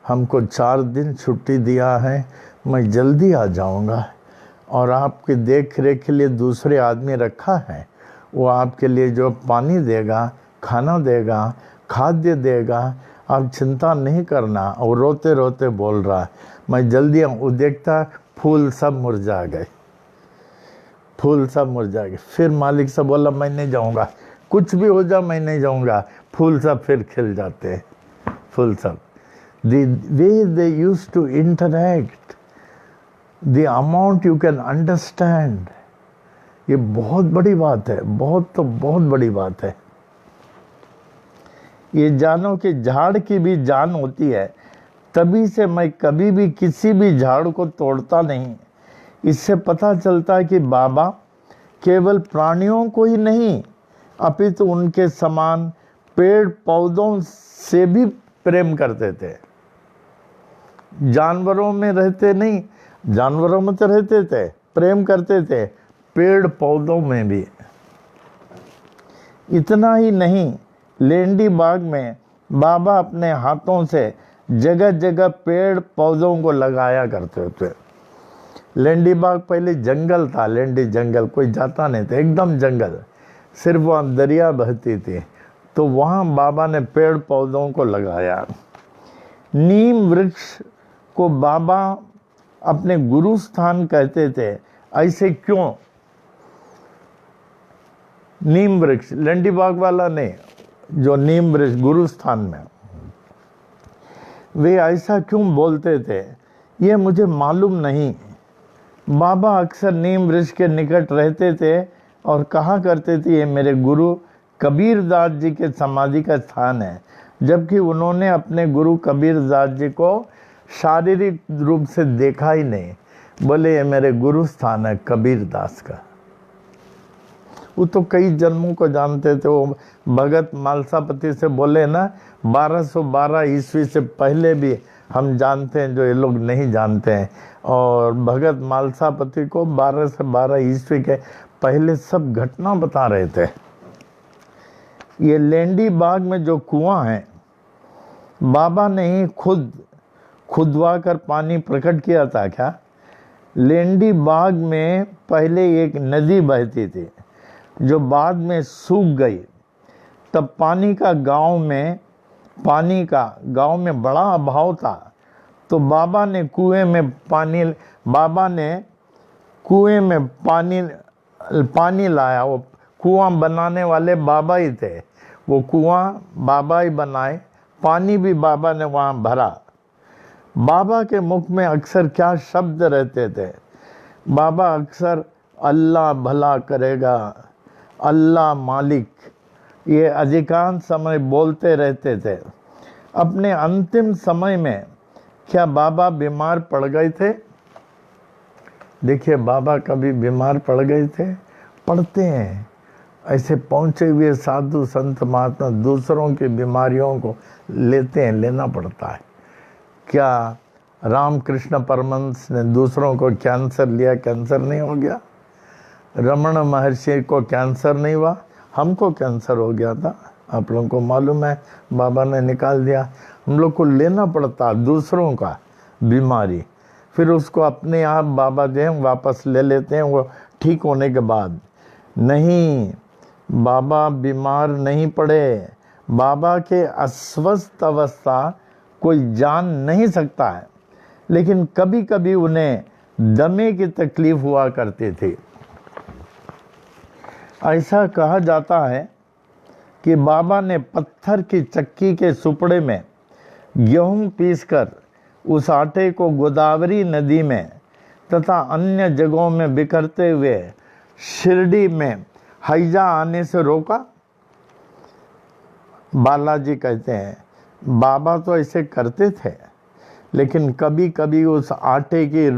हमको 4 दिन छुट्टी दिया है, मैं जल्दी आ जाऊंगा, और आपकी देख रेख के लिए दूसरे आदमी रखा है, वो आपके लिए जो पानी देगा, खाना देगा, खाद्य देगा, आप चिंता नहीं करना। और रोते रोते बोल रहा है, मैं जल्दी आऊँ। वो देखता फूल सब मुरझा गए, फिर मालिक से बोला, मैं नहीं जाऊँगा, कुछ भी हो जा मैं नहीं जाऊँगा। फूल सब फिर खिल जाते हैं, फूल सब। The way they used to interact, the amount you can understand, ये बहुत बड़ी बात है, बहुत बड़ी बात है। ये जानो कि झाड़ की भी जान होती है, तभी से मैं कभी भी किसी भी झाड़ को तोड़ता नहीं। इससे पता चलता है कि बाबा केवल प्राणियों को ही नहीं, अपितु उनके समान पेड़ पौधों से भी प्रेम करते थे। जानवरों में रहते नहीं, जानवरों में तो रहते थे, प्रेम करते थे, पेड़ पौधों में भी। इतना ही नहीं, लेंडी बाग में बाबा अपने हाथों से जगह जगह पेड़ पौधों को लगाया करते थे। लेंडी बाग पहले जंगल था, लेंडी जंगल, कोई जाता नहीं था, एकदम जंगल, सिर्फ वहाँ दरिया बहती थी, तो वहाँ बाबा ने पेड़ पौधों को लगाया। नीम वृक्ष को बाबा अपने गुरु स्थान कहते थे। ऐसे क्यों? नीम वृक्ष, लेंडी बाग वाला नहीं, जो नीम वृक्ष गुरु स्थान में, वे ऐसा क्यों बोलते थे ये मुझे मालूम नहीं। बाबा अक्सर नीम वृक्ष के निकट रहते थे और कहा करते थे, ये मेरे गुरु कबीरदास जी के समाधि का स्थान है, जबकि उन्होंने अपने गुरु कबीरदास जी को शारीरिक रूप से देखा ही नहीं। बोले ये मेरे गुरु स्थान है कबीरदास का। वो तो कई जन्मों को जानते थे। वो भगत मालसापति से बोले ना, 1212 ईस्वी से पहले भी हम जानते हैं, जो ये लोग नहीं जानते हैं। और भगत मालसापति को 12 से 12 ईस्वी के पहले सब घटना बता रहे थे। ये लेंडी बाग में जो कुआं है, बाबा ने ही खुदवा कर पानी प्रकट किया था क्या? लेंडी बाग में पहले एक नदी बहती थी, जो बाद में सूख गई। तब पानी का गांव में बड़ा अभाव था, तो बाबा ने कुएं में पानी लाया। वो कुआं बनाने वाले बाबा ही थे, वो कुआं बाबा ही बनाए, पानी भी बाबा ने वहाँ भरा। बाबा के मुख में अक्सर क्या शब्द रहते थे? बाबा अक्सर अल्लाह भला करेगा, अल्लाह मालिक, ये अधिकांश समय बोलते रहते थे। अपने अंतिम समय में क्या बाबा बीमार पड़ गए थे? देखिए, बाबा कभी बीमार पड़ गए थे? पड़ते हैं। ऐसे पहुँचे हुए साधु संत महात्मा दूसरों की बीमारियों को लेना पड़ता है। क्या रामकृष्ण परमहंस ने दूसरों को कैंसर लिया, कैंसर नहीं हो गया? रमण महर्षि को कैंसर नहीं हुआ, हमको कैंसर हो गया था, आप लोगों को मालूम है, बाबा ने निकाल दिया। हम लोग को लेना पड़ता दूसरों का बीमारी, फिर उसको अपने आप बाबा जो है वापस ले लेते हैं, वो ठीक होने के बाद। नहीं, बाबा बीमार नहीं पड़े। बाबा के अस्वस्थ अवस्था कोई जान नहीं सकता है, लेकिन कभी कभी उन्हें दमे की तकलीफ हुआ करती थी। ऐसा कहा जाता है कि बाबा ने पत्थर की चक्की के सुपड़े में गेहूं पीसकर उस आटे को गोदावरी नदी में तथा अन्य जगहों में बिखरते हुए शिरडी में हैजा आने से रोका? बालाजी कहते हैं बाबा तो ऐसे करते थे, लेकिन कभी कभी उस आटे की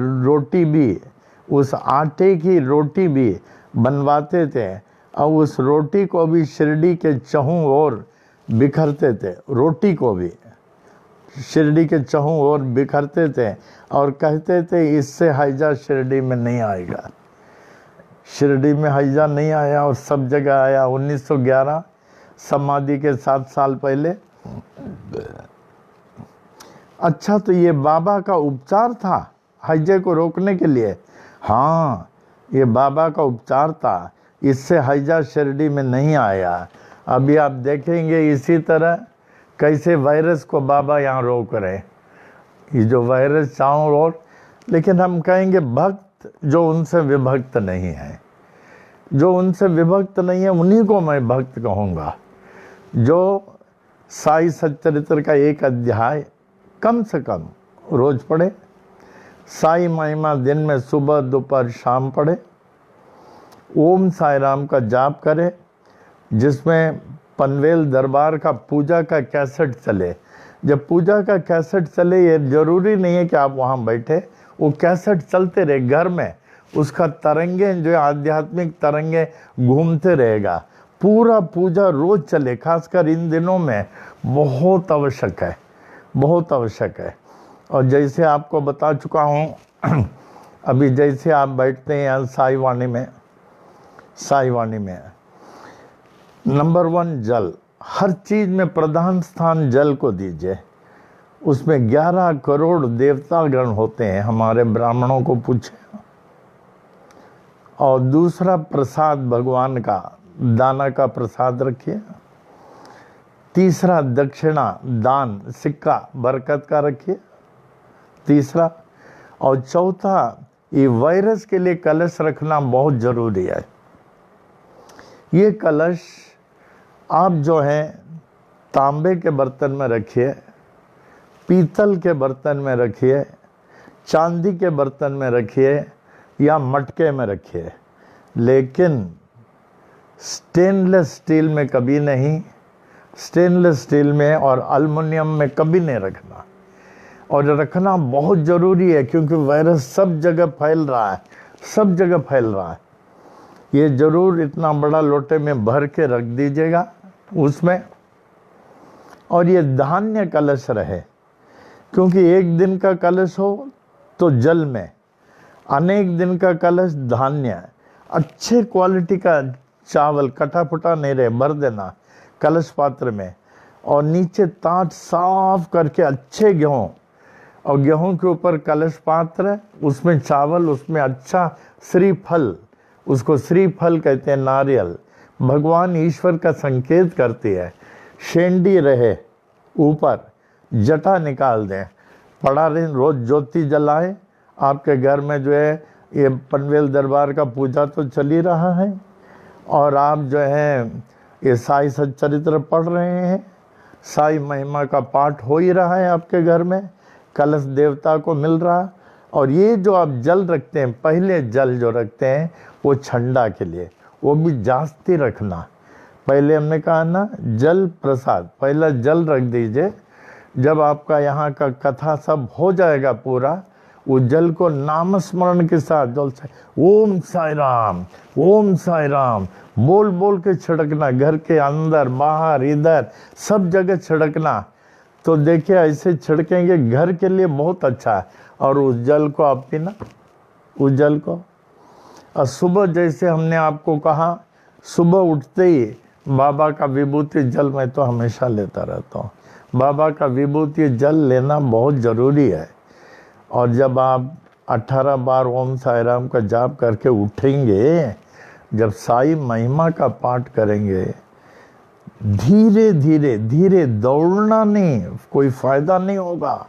रोटी भी बनवाते थे और उस रोटी को भी शिरडी के चहुं ओर बिखरते थे। रोटी को भी शिरडी के चहुं ओर बिखरते थे और कहते थे इससे हैजा शिरडी में नहीं आएगा। शिरडी में हैजा नहीं आया और सब जगह आया। 1911 समाधि के 7 साल पहले। अच्छा, तो ये बाबा का उपचार था हैजे को रोकने के लिए? हाँ, ये बाबा का उपचार था, इससे हैजा शिरडी में नहीं आया। अभी आप देखेंगे इसी तरह कैसे वायरस को बाबा यहाँ रोक रहे, ये जो वायरस चारों ओर। लेकिन हम कहेंगे भक्त जो उनसे विभक्त नहीं है, जो उनसे विभक्त नहीं है उन्हीं को मैं भक्त कहूँगा। जो साई सच्चरित्र का एक अध्याय कम से कम रोज पढ़े, साई महिमा दिन में सुबह दोपहर शाम पढ़े, ओम साई राम का जाप करे, जिसमें पनवेल दरबार का पूजा का कैसेट चले। जब पूजा का कैसेट चले, ये जरूरी नहीं है कि आप वहाँ बैठे, वो कैसेट चलते रहे घर में, उसका तरंगे जो आध्यात्मिक तरंगे घूमते रहेगा। पूरा पूजा रोज चले, खासकर इन दिनों में बहुत आवश्यक है, बहुत आवश्यक है। और जैसे आपको बता चुका हूँ, अभी जैसे आप बैठते हैं यहाँ साई वाणी में नंबर 1 जल, हर चीज में प्रधान स्थान जल को दीजिए। उसमें 11 करोड़ देवतागण होते हैं, हमारे ब्राह्मणों को पूछे। और दूसरा प्रसाद भगवान का, दाना का प्रसाद रखिए। तीसरा दक्षिणा, दान, सिक्का बरकत का रखिए, तीसरा। और चौथा, ये वायरस के लिए कलश रखना बहुत जरूरी है। ये कलश आप जो है तांबे के बर्तन में रखिए, पीतल के बर्तन में रखिए, चांदी के बर्तन में रखिए या मटके में रखिए, लेकिन स्टेनलेस स्टील में कभी नहीं। स्टेनलेस स्टील में और एल्युमिनियम में कभी नहीं रखना। और रखना बहुत ज़रूरी है, क्योंकि वायरस सब जगह फैल रहा है, सब जगह फैल रहा है। ये ज़रूर इतना बड़ा लोटे में भर के रख दीजिएगा उसमें। और ये धान्य कलश रहे, क्योंकि एक दिन का कलश हो तो जल में, अनेक दिन का कलश धान्य, अच्छे क्वालिटी का चावल कटा फटा नहीं रहे, भर देना कलश पात्र में। और नीचे ताट साफ करके अच्छे गेहूँ, और गेहूँ के ऊपर कलश पात्र, उसमें चावल, उसमें अच्छा श्रीफल, उसको श्रीफल कहते हैं, नारियल भगवान ईश्वर का संकेत करती है। शेंडी रहे ऊपर, जटा निकाल दें, पड़ा रहे, रोज ज्योति जलाएं। आपके घर में जो है ये पनवेल दरबार का पूजा तो चल ही रहा है, और आप जो है ये साई सच्चरित्र पढ़ रहे हैं, साई महिमा का पाठ हो ही रहा है आपके घर में, कलश देवता को मिल रहा। और ये जो आप जल रखते हैं, पहले जल जो रखते हैं वो ठंडा के लिए, वो भी जास्ती रखना। पहले हमने कहा ना, जल प्रसाद, पहला जल रख दीजिए। जब आपका यहाँ का कथा सब हो जाएगा पूरा, वो जल को नाम स्मरण के साथ जल से ओम साई राम, ओम साई राम बोल बोल के छिड़कना, घर के अंदर बाहर इधर सब जगह छिड़कना। तो देखिए ऐसे छिड़केंगे, घर के लिए बहुत अच्छा है। और उस जल को आप पीना, उस जल को। और सुबह जैसे हमने आपको कहा, सुबह उठते ही बाबा का विभूति जल मैं तो हमेशा लेता रहता हूँ। बाबा का विभूति जल लेना बहुत ज़रूरी है। और जब आप 18 बार ओम साई राम का जाप करके उठेंगे, जब साई महिमा का पाठ करेंगे, धीरे धीरे धीरे, दौड़ना नहीं, कोई फायदा नहीं होगा।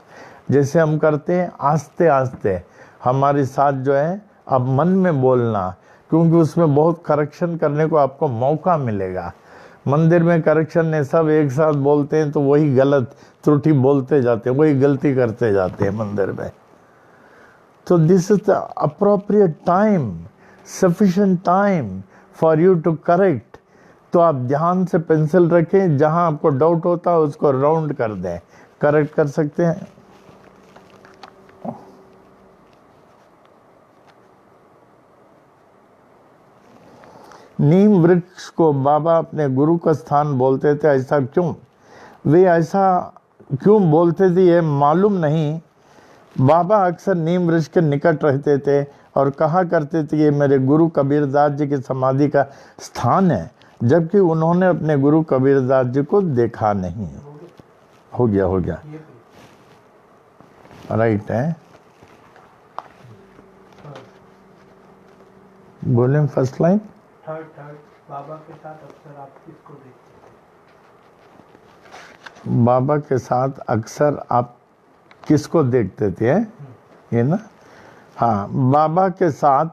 जैसे हम करते हैं आस्ते आस्ते, हमारे साथ जो है अब मन में बोलना, क्योंकि उसमें बहुत करेक्शन करने को आपको मौका मिलेगा। मंदिर में करेक्शन ने सब एक साथ बोलते हैं तो वही गलत त्रुटि बोलते जाते हैं, वही गलती करते जाते हैं मंदिर में। तो this is the appropriate time, sufficient time for you to correct. तो आप ध्यान से पेंसिल रखें, जहां आपको डाउट होता है उसको राउंड कर दें, करेक्ट कर सकते हैं। नीम वृक्ष को बाबा अपने गुरु का स्थान बोलते थे, ऐसा क्यों? वे ऐसा क्यों बोलते थे ये मालूम नहीं। बाबा अक्सर नीम वृक्ष के निकट रहते थे और कहा करते थे ये मेरे गुरु कबीरदास जी की समाधि का स्थान है, जबकि उन्होंने अपने गुरु कबीरदास जी को देखा नहीं। हो गया राइट है। बोले फर्स्ट लाइन। थर्ड बाबा के साथ अक्सर आप किसको देखते थे? बाबा के साथ अक्सर आप किसको देखते थे, ये ना? हाँ, बाबा के साथ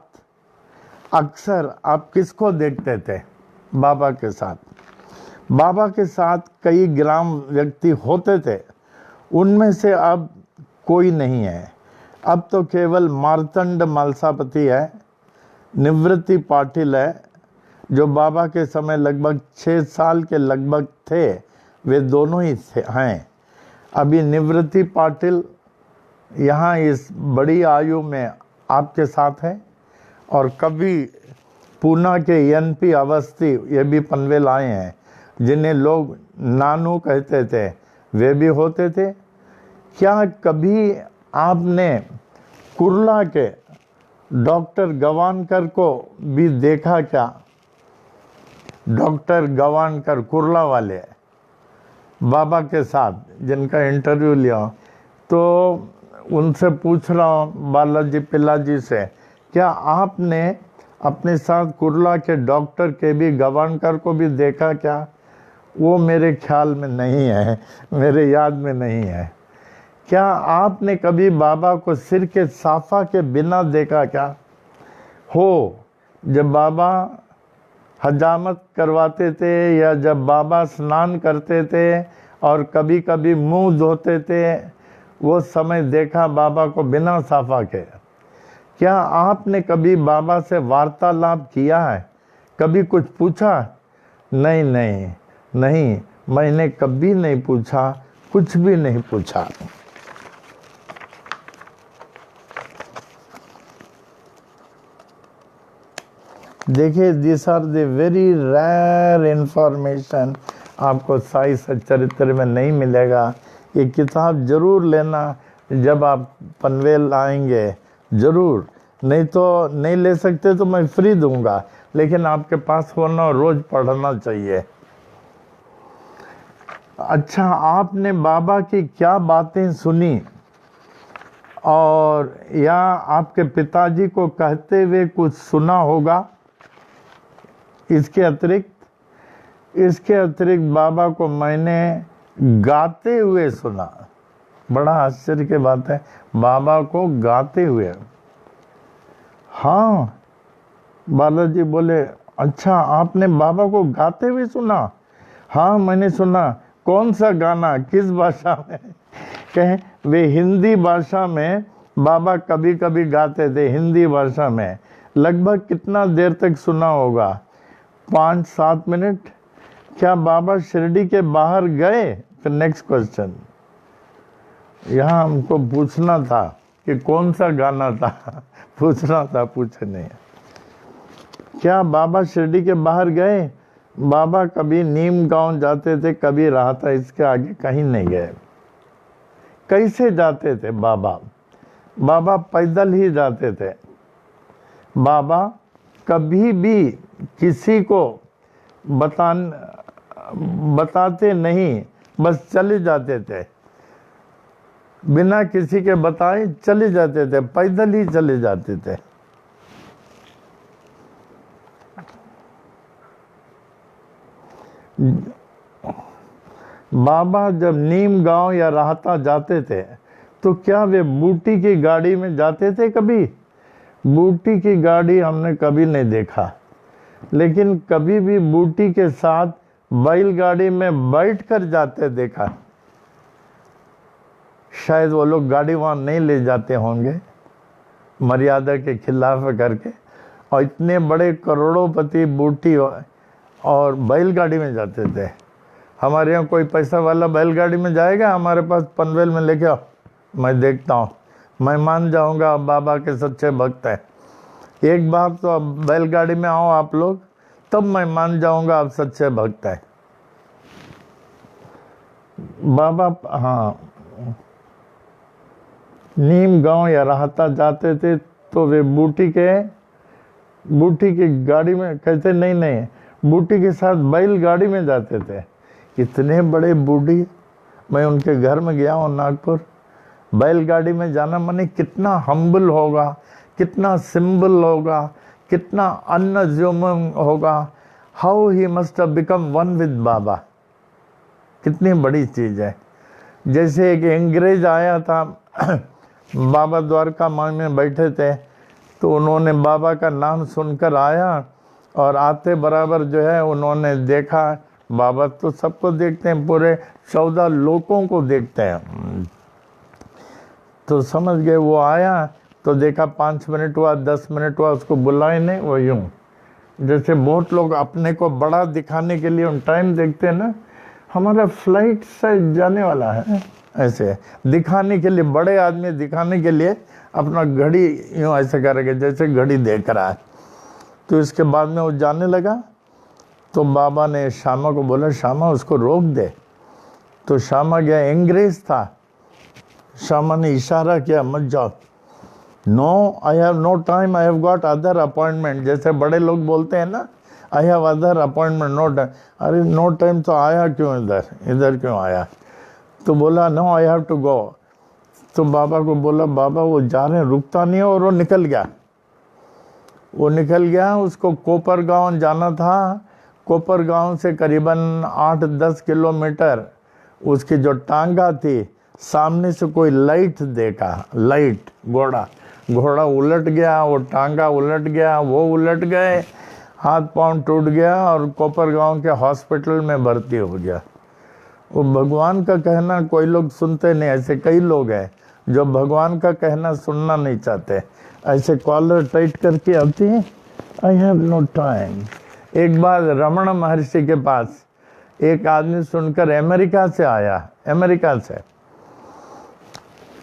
अक्सर आप किसको देखते थे? बाबा के साथ कई ग्राम व्यक्ति होते थे, उनमें से अब कोई नहीं है। अब तो केवल मार्तंड मालसापति है, निवृत्ति पाटिल है, जो बाबा के समय लगभग 6 साल के लगभग थे, वे दोनों ही हैं। अभी निवृत्ति पाटिल यहाँ इस बड़ी आयु में आपके साथ है, और कभी पूना के एनपी अवस्थी, ये भी पनवेल आए हैं, जिन्हें लोग नानू कहते थे, वे भी होते थे। क्या कभी आपने कुर्ला के डॉक्टर गवानकर को भी देखा क्या? डॉक्टर गवानकर कुर्ला वाले बाबा के साथ जिनका इंटरव्यू लिया, तो उनसे पूछ रहा हूँ बालाजी पिल्लाजी से, क्या आपने अपने साथ कुर्ला के डॉक्टर के भी गवानकर को भी देखा क्या? वो मेरे ख्याल में नहीं है, मेरे याद में नहीं है। क्या आपने कभी बाबा को सिर के साफा के बिना देखा क्या? हो, जब बाबा हजामत करवाते थे या जब बाबा स्नान करते थे और कभी कभी मुंह धोते थे, वो समय देखा बाबा को बिना साफा के। क्या आपने कभी बाबा से वार्तालाप किया है? कभी कुछ पूछा? नहीं, मैंने कभी नहीं पूछा, कुछ भी नहीं पूछा। देखिए, this are the very rare information, आपको साई सच्चरित्र में नहीं मिलेगा। ये किताब जरूर लेना जब आप पनवेल आएंगे, जरूर। नहीं तो नहीं ले सकते तो मैं फ्री दूंगा, लेकिन आपके पास होना, रोज पढ़ना चाहिए। अच्छा, आपने बाबा की क्या बातें सुनी और या आपके पिताजी को कहते हुए कुछ सुना होगा? इसके अतिरिक्त बाबा को मैंने गाते हुए सुना। बड़ा आश्चर्य की बात है, बाबा को गाते हुए। हाँ, बालाजी बोले, अच्छा आपने बाबा को गाते हुए सुना? हाँ, मैंने सुना। कौन सा गाना, किस भाषा में? कहें, वे हिंदी भाषा में बाबा कभी कभी गाते थे, हिंदी भाषा में। लगभग कितना देर तक सुना होगा? 5-7 मिनट। क्या बाबा शिरडी के बाहर गए? फिर नेक्स्ट क्वेश्चन, यहाँ हमको पूछना था कि कौन सा गाना था, पूछना था, पूछे नहीं। क्या बाबा शिरडी के बाहर गए? बाबा कभी नीम गांव जाते थे, कभी राहता, इसके आगे कहीं नहीं गए। कैसे जाते थे बाबा? बाबा पैदल ही जाते थे। बाबा कभी भी किसी को बताते नहीं, बस चले जाते थे, बिना किसी के बताए चले जाते थे, पैदल ही चले जाते थे। बाबा जब नीम गांव या राहता जाते थे तो क्या वे बूटी की गाड़ी में जाते थे? कभी बूटी की गाड़ी हमने कभी नहीं देखा, लेकिन कभी भी बूटी के साथ बैलगाड़ी में बैठकर जाते देखा। शायद वो लोग गाड़ी वहां नहीं ले जाते होंगे, मर्यादा के खिलाफ करके, और इतने बड़े करोड़ोंपति बूटी और बैलगाड़ी में जाते थे। हमारे यहाँ कोई पैसा वाला बैलगाड़ी में जाएगा? हमारे पास पनवेल में लेके आओ, मैं देखता हूँ, मैं मान जाऊँगा अब बाबा के सच्चे भक्त हैं। एक बार तो अब बैलगाड़ी में आओ आप लोग, तब मैं मान जाऊँगा आप सच्चे भक्त हैं। बाबा हाँ, नीम गांव या राहता जाते थे तो वे बूटी की गाड़ी में, कहते नहीं, बूटी के साथ बैलगाड़ी में जाते थे। इतने बड़े बूढ़ी, मैं उनके घर में गया हूँ नागपुर, बैलगाड़ी में जाना माने कितना हम्बल होगा, कितना सिंबल होगा, कितना अनअज्यूमिंग होगा। How he must have become one with Baba, कितनी बड़ी चीज़ है। जैसे एक अंग्रेज आया था, बाबा द्वारका माई में बैठे थे, तो उन्होंने बाबा का नाम सुनकर आया और आते बराबर जो है उन्होंने देखा, बाबा तो सबको देखते हैं, पूरे 14 लोगों को देखते हैं, तो समझ गए। वो आया तो देखा 5 मिनट हुआ, 10 मिनट हुआ, उसको बुलाए नहीं। वो यूँ जैसे बहुत लोग अपने को बड़ा दिखाने के लिए टाइम देखते हैं ना, हमारा फ्लाइट से जाने वाला है, ऐसे दिखाने के लिए, बड़े आदमी दिखाने के लिए अपना घड़ी यूँ ऐसे करेंगे जैसे घड़ी देख रहा है। तो इसके बाद में वो जाने लगा, तो बाबा ने श्यामा को बोला, श्यामा उसको रोक दे। तो श्यामा गया, अंग्रेज था। श्यामा ने इशारा किया, मत जाओ। No, I have no time, I have got other appointment. जैसे बड़े लोग बोलते हैं ना, I have other appointment, no time. अरे नो टाइम तो आया क्यों इधर क्यों आया? तो बोला no, I have to go. तो बाबा को बोला, बाबा वो जा रहे हैं, रुकता नहीं है, और वो निकल गया। उसको कोपरगांव जाना था। कोपरगांव से करीबन 8-10 किलोमीटर उसकी जो टांगा थी, सामने से कोई लाइट देखा, लाइट, घोड़ा उलट गया, वो टांगा उलट गया, वो उलट गए, हाथ पांव टूट गया और कोपरगांव के हॉस्पिटल में भर्ती हो गया। वो भगवान का कहना कोई लोग सुनते नहीं, ऐसे कई लोग हैं जो भगवान का कहना सुनना नहीं चाहते, ऐसे कॉलर टाइट करके आती हैं, आई हैव नो टाइम। एक बार रमण महर्षि के पास एक आदमी सुनकर अमेरिका से आया, अमेरिका से,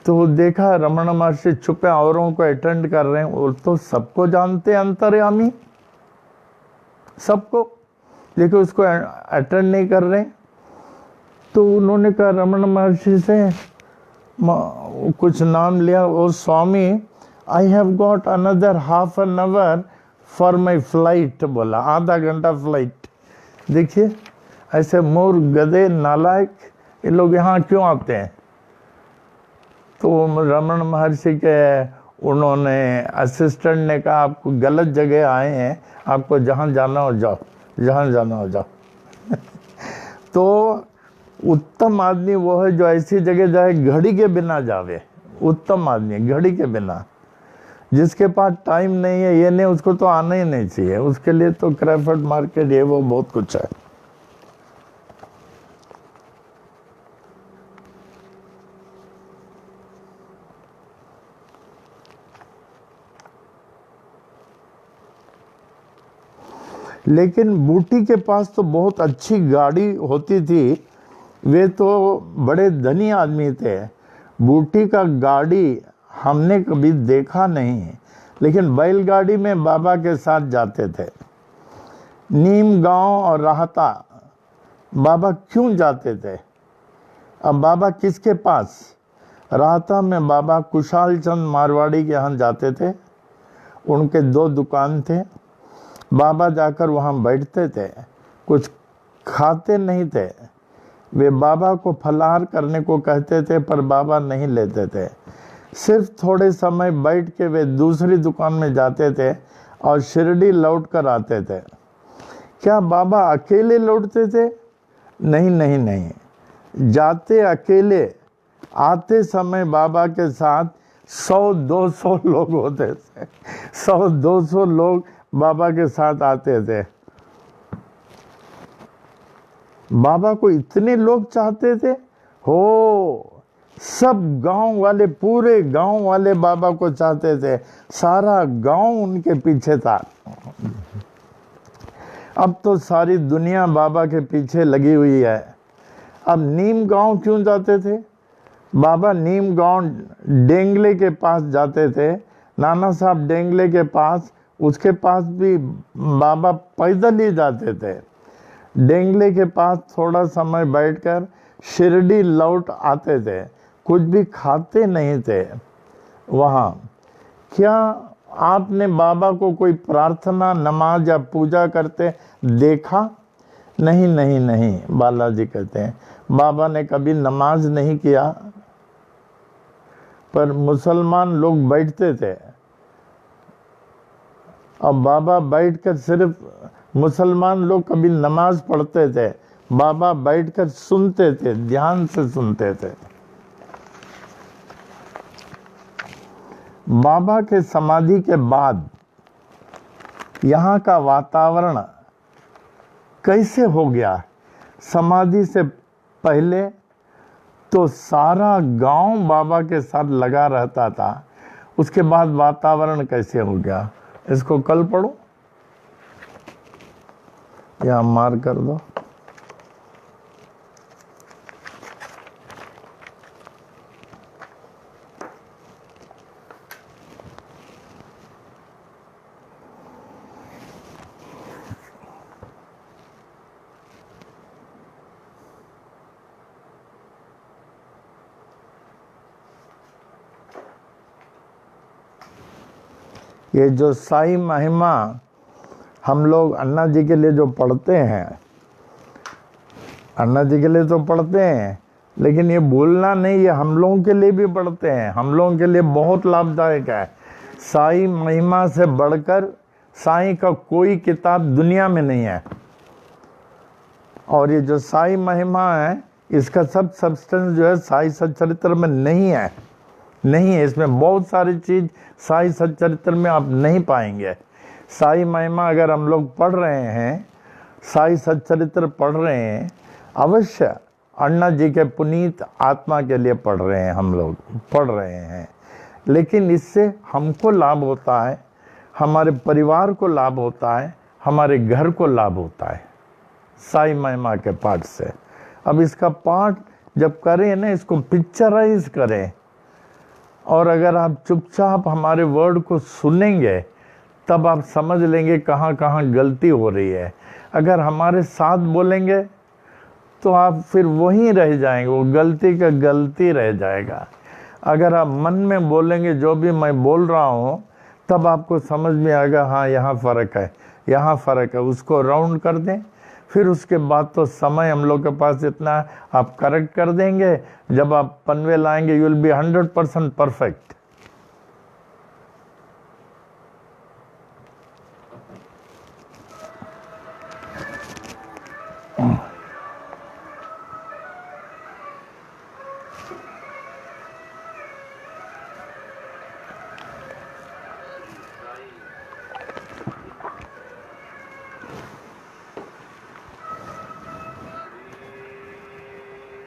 तो देखा रमण महर्षि छुपे औरों को अटेंड कर रहे हैं। वो तो सबको जानते अंतर्यामी, सबको, देखो उसको अटेंड नहीं कर रहे। तो उन्होंने कहा रमण महर्षि से, कुछ नाम लिया, oh Swami, I have got another half an hour for my flight, बोला, आधा घंटा फ्लाइट। देखिए ऐसे मूर्ख, गधे, नालायक ये लोग यहाँ क्यों आते हैं? तो रमण महर्षि के उन्होंने असिस्टेंट ने कहा, आप गलत जगह आए हैं, आपको जहाँ जाना हो जाओ, जहाँ जाना हो जाओ। तो उत्तम आदमी वो है जो ऐसी जगह जाए घड़ी के बिना जावे। उत्तम आदमी घड़ी के बिना, जिसके पास टाइम नहीं है, ये नहीं, उसको तो आना ही नहीं चाहिए, उसके लिए तो क्रैफर्ड मार्केट ये वो बहुत कुछ है। लेकिन बूटी के पास तो बहुत अच्छी गाड़ी होती थी, वे तो बड़े धनी आदमी थे। बूटी का गाड़ी हमने कभी देखा नहीं, लेकिन बैलगाड़ी में बाबा के साथ जाते थे। नीम गांव और राहता बाबा क्यों जाते थे? अब बाबा किसके पास? राहता में बाबा कुशाल चंद मारवाड़ी के यहाँ जाते थे, उनके 2 दुकान थे। बाबा जाकर वहाँ बैठते थे, कुछ खाते नहीं थे। वे बाबा को फलाहार करने को कहते थे, पर बाबा नहीं लेते थे। सिर्फ थोड़े समय बैठ के वे दूसरी दुकान में जाते थे और शिरडी लौट कर आते थे। क्या बाबा अकेले लौटते थे? नहीं, जाते अकेले, आते समय बाबा के साथ 100-200 लोग होते थे। 100-200 लोग बाबा के साथ आते थे। बाबा को इतने लोग चाहते थे, हो सब गांव वाले, पूरे गांव वाले बाबा को चाहते थे, सारा गांव उनके पीछे था। अब तो सारी दुनिया बाबा के पीछे लगी हुई है। अब नीम गांव क्यों जाते थे? बाबा नीम गांव डेंगले के पास जाते थे, नाना साहब डेंगले के पास, उसके पास भी बाबा पैदल ही जाते थे। डेंगले के पास थोड़ा समय बैठकर शिरडी लौट आते थे, कुछ भी खाते नहीं थे वहाँ। क्या आपने बाबा को कोई प्रार्थना, नमाज या पूजा करते देखा? नहीं नहीं नहीं, बालाजी कहते हैं बाबा ने कभी नमाज नहीं किया, पर मुसलमान लोग बैठते थे। अब बाबा बैठकर, सिर्फ मुसलमान लोग कभी नमाज पढ़ते थे, बाबा बैठकर सुनते थे, ध्यान से सुनते थे। बाबा के समाधि के बाद यहाँ का वातावरण कैसे हो गया? समाधि से पहले तो सारा गांव बाबा के साथ लगा रहता था, उसके बाद वातावरण कैसे हो गया? इसको कल पढ़ो या मार कर दो। ये जो साई महिमा हम लोग अन्ना जी के लिए जो पढ़ते हैं, अन्ना जी के लिए तो पढ़ते हैं, लेकिन ये बोलना नहीं, ये हम लोगों के लिए भी पढ़ते हैं। हम लोगों के लिए बहुत लाभदायक है। साई महिमा से बढ़कर साई का कोई किताब दुनिया में नहीं है। और ये जो साई महिमा है, इसका सब सब्सटेंस जो है साई सच्चरित्र में नहीं है, नहीं है। इसमें बहुत सारी चीज साई सच्चरित्र में आप नहीं पाएंगे। साई महिमा अगर हम लोग पढ़ रहे हैं, साई सच्चरित्र पढ़ रहे हैं, अवश्य अन्ना जी के पुनीत आत्मा के लिए पढ़ रहे हैं, हम लोग पढ़ रहे हैं, लेकिन इससे हमको लाभ होता है, हमारे परिवार को लाभ होता है, हमारे घर को लाभ होता है साई महिमा के पाठ से। अब इसका पाठ जब करें ना, इसको पिक्चराइज करें, और अगर आप चुपचाप हमारे वर्ड को सुनेंगे तब आप समझ लेंगे कहाँ कहाँ गलती हो रही है। अगर हमारे साथ बोलेंगे तो आप फिर वहीं रह जाएंगे, वो गलती का गलती रह जाएगा। अगर आप मन में बोलेंगे जो भी मैं बोल रहा हूँ, तब आपको समझ में आएगा हाँ यहाँ फ़र्क है, यहाँ फ़र्क है, उसको राउंड कर दें। फिर उसके बाद तो समय हम लोग के पास इतना है, आप करेक्ट कर देंगे। जब आप पनवे लाएंगे, यू विल बी 100% परफेक्ट।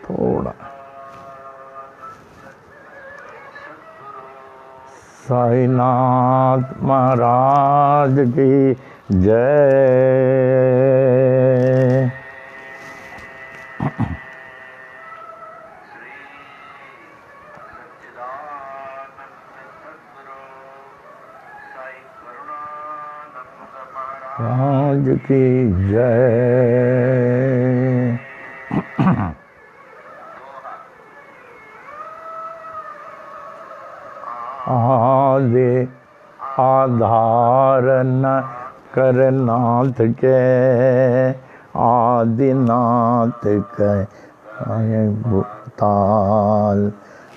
थोड़ा साईनाथ महाराज की जय। राज की जय। आदि आधार न करनाथ के, आदिनाथ के ताल।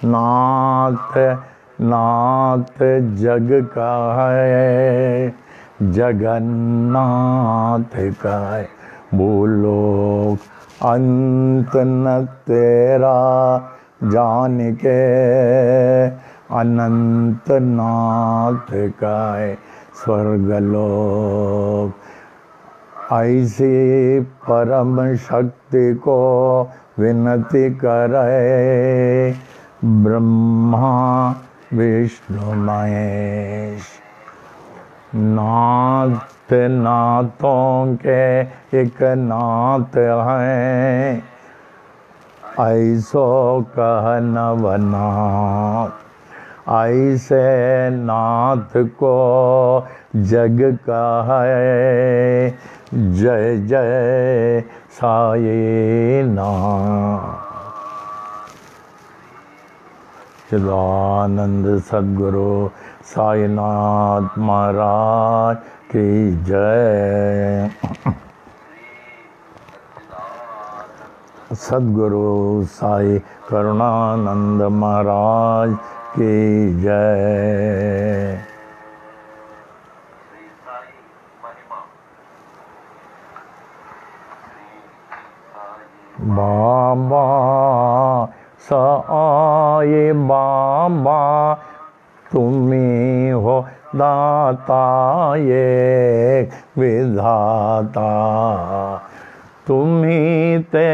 नाथ नाथ जग का है, जगन्नाथ का है। बोलो अंत न तेरा जान के, अनंत नाथ का है स्वर्गलोक। ऐसी परम शक्ति को विनती करे, ब्रह्मा विष्णु महेश। नाथ नाथों के एक नाथ हैं, ऐसो कह नवनाथ। ऐसे नाथ को जग कहे, जय जय साई नाथ। चिदानंद सद्गुरु साईनाथ महाराज की जय। सद्गुरु साई करुणानंद महाराज की जय। बाबा साई बाबा तुम्ही हो दाता ये विधाता। तुम्ही ते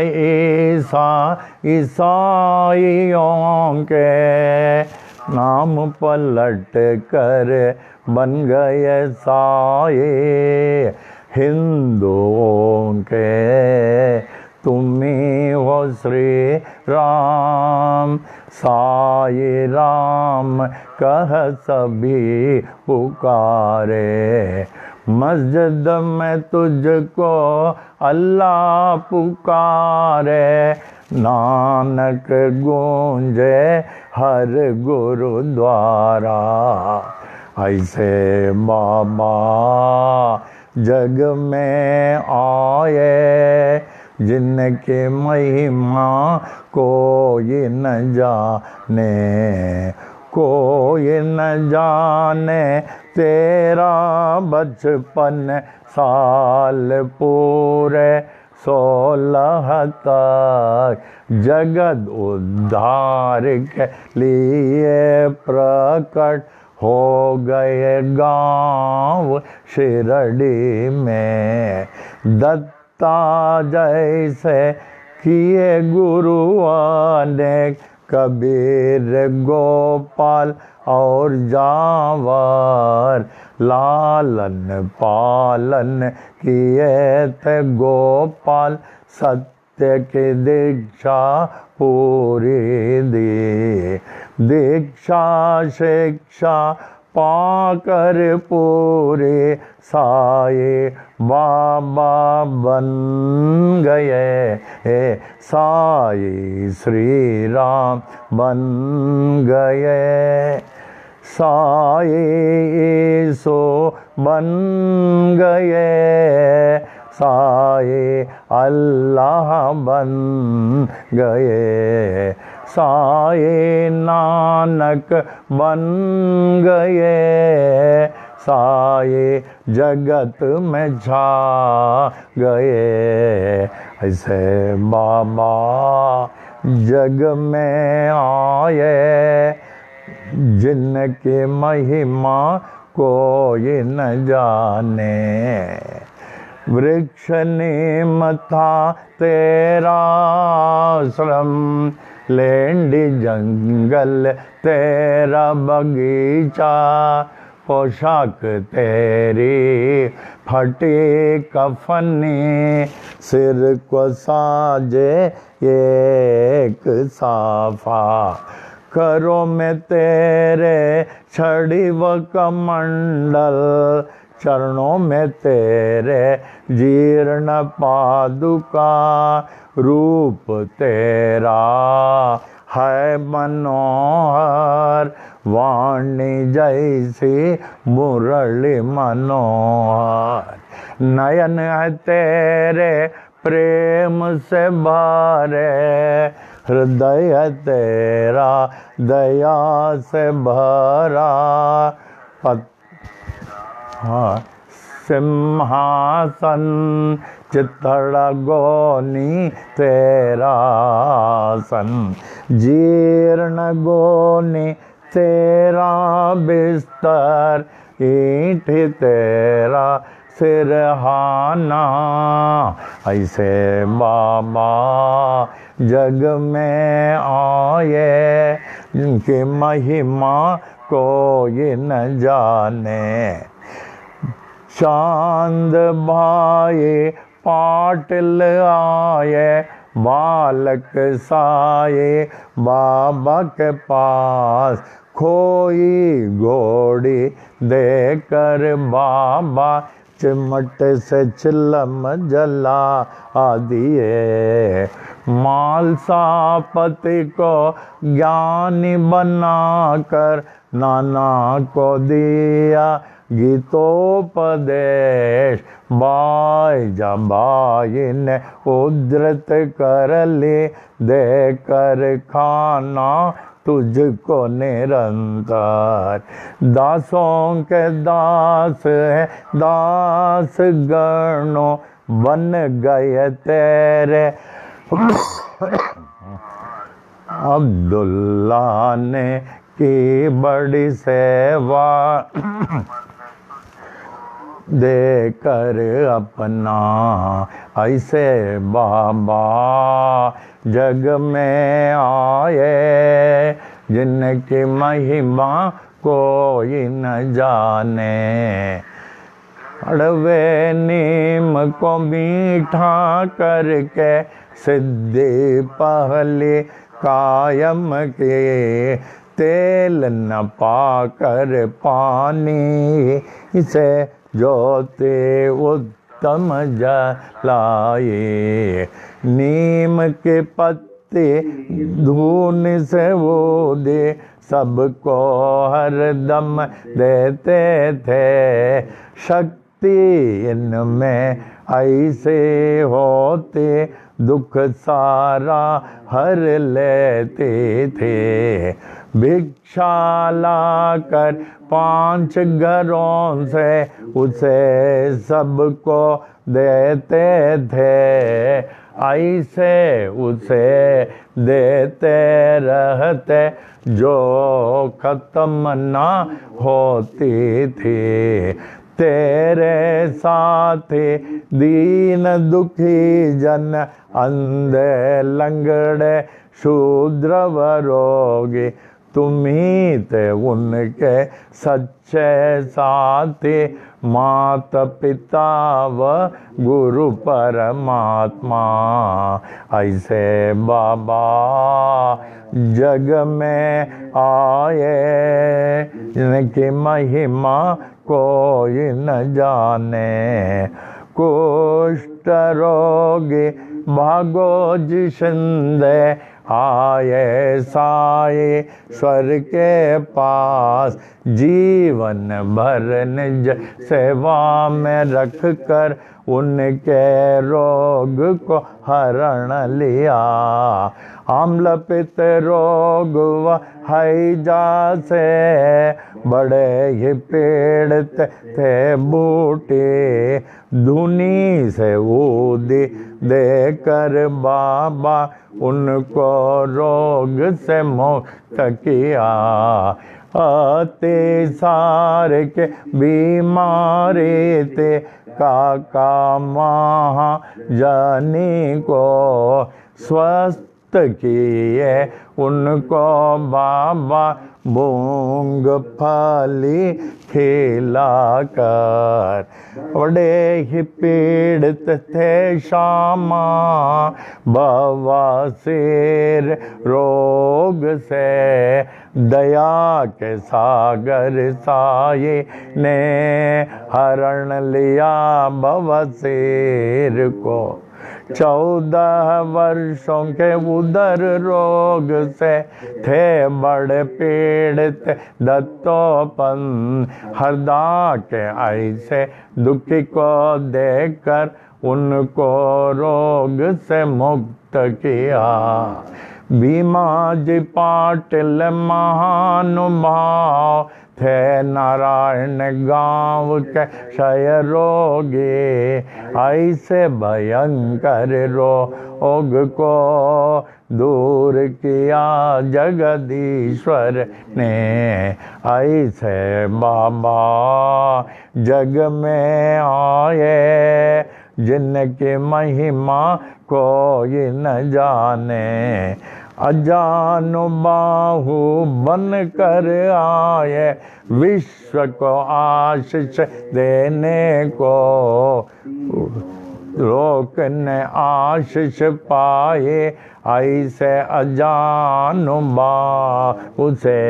ईसाइयों के नाम पलट कर बन गए साए। हिंदुओं के तुम्ही हो श्री राम। साई राम कह सभी पुकारे। मस्जिद में तुझको अल्लाह पुकारे। नानक गूंजे हर गुरुद्वारा। ऐसे बाबा जग में आए, जिनके महिमा कोई न जाने। कोई न जाने तेरा बचपन साल पूरे 16 तक। जगत उद्धार के लिए प्रकट हो गए गांव शिरडी में। दत्ता जैसे किए गुरुओं ने, कबीर गोपाल और जावर। लालन पालन किए थे गोपाल, सत्य की दीक्षा पूरी दी। दीक्षा शिक्षा पाकर पूरे साई बाबा बन गए। साई श्री राम बन गए। साई ईसो बन गए। साई अल्लाह बन गए। साई नानक बन गए। साई जगत में छा गए। ऐसे बाबा जग में आए, जिनकी महिमा कोई न जाने। वृक्ष नीम था तेरा आश्रम, लेंडी जंगल तेरा बगीचा। पोशाक तेरी फटी कफनी, सिर को साजे एक साफा। करो में तेरे छड़ी व कमंडल, चरणों में तेरे जीर्ण पादुका। रूप तेरा है मनोहर, वाणी जैसी मुरली मनोहर। नयन है तेरे प्रेम से भरे, हृदय तेरा दया से भरा। सिंहासन चित्तड़ गोनी तेरा आसन, जीर्ण गोनी तेरा बिस्तर। ईंट तेरा सिरहाना। ऐसे बाबा जग में आए, जिनकी महिमा कोई न जाने। चांद भाई पाटिल आए, बालक साए बाबा के पास। खोई घोड़ी देकर बाबा चिमट से चिलम जला दिए। मालसापति को ज्ञानी बनाकर नाना को दिया गीतोपदेश। बाई जबाई ने उद्धृत कर ले, देकर खाना तुझको निरंतर। दासों के दास है दास गणों, बन गए तेरे। अब्दुल्ला ने की बड़ी सेवा, देकर अपना। ऐसे बाबा जग में आए, जिनकी महिमा कोई न जाने। अड़वे नीम को मीठा करके सिद्धि पहले कायम के। तेल न पाकर पानी से ज्योति उत्तम जलाए। नीम के पत्ते धून से वो दे, सबको हरदम देते थे। शक्ति इनमें ऐसे होते, दुख सारा हर लेते थे। भिक्षा लाकर 5 घरों से उसे सबको देते थे। ऐसे उसे देते रहते, जो खत्म ना होती थी। तेरे साथे दीन दुखी जन, अंधे लंगड़े शूद्र व रोगी, तुम्ही ते उनके सच्चे साथी। माता पिता व गुरु परमात्मा। ऐसे बाबा जग में आए, जिनकी महिमा कोई न जाने। कुष्ठ रोगी भागो जिशिंदे, आए साए स्वर के पास। जीवन भर निज सेवा में रख कर, उनके रोग को हरण लिया। आम्ल पित्त रोग व हैजा से, बड़े ही पीड़ित थे बूटे। धुनी से ऊदी देकर बाबा, उनको रोग से मुक्त किया। अति सारे के बीमारी थे, काका महाजनी को स्वस्थ किए। उनको बाबा मूंगफली खिलाकर। बड़े ही पीड़ित थे श्यामा, बवासीर रोग से। दया के सागर साये ने हरण लिया बवासीर को। 14 वर्षों के उदर रोग से थे बड़े पीड़ित दत्तोपन। हरदा के ऐसे दुखी को देखकर, उनको रोग से मुक्त किया। भीमा जी पाटिल महानुभाव थे, नारायण गांव के क्षय रोगे, ऐसे भयंकर रोग को दूर किया जगदीश्वर ने। ऐसे बाबा जग में आए, जिनकी महिमा कोई न जाने। अजानु बाहु बन कर आए, विश्व को आशीष देने को। लोक ने आशीष पाए, ऐसे अजानु बाहु से।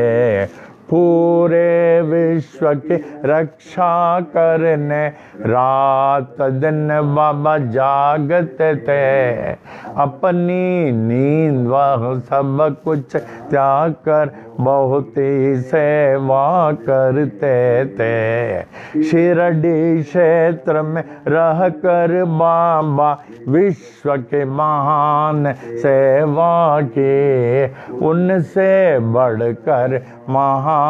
पूरे विश्व की रक्षा करने रात दिन बाबा जागते थे। अपनी नींद वह सब कुछ त्याग कर बहुत ही सेवा करते थे। शिरडी क्षेत्र में रह कर बाबा विश्व के महान सेवा की। उनसे बढ़कर महान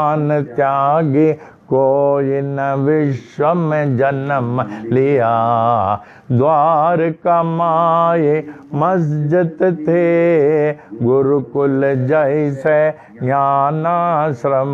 त्यागी कोई न विश्व में जन्म लिया। द्वारका माए मस्जिद थे, गुरुकुल जैसे ज्ञानाश्रम।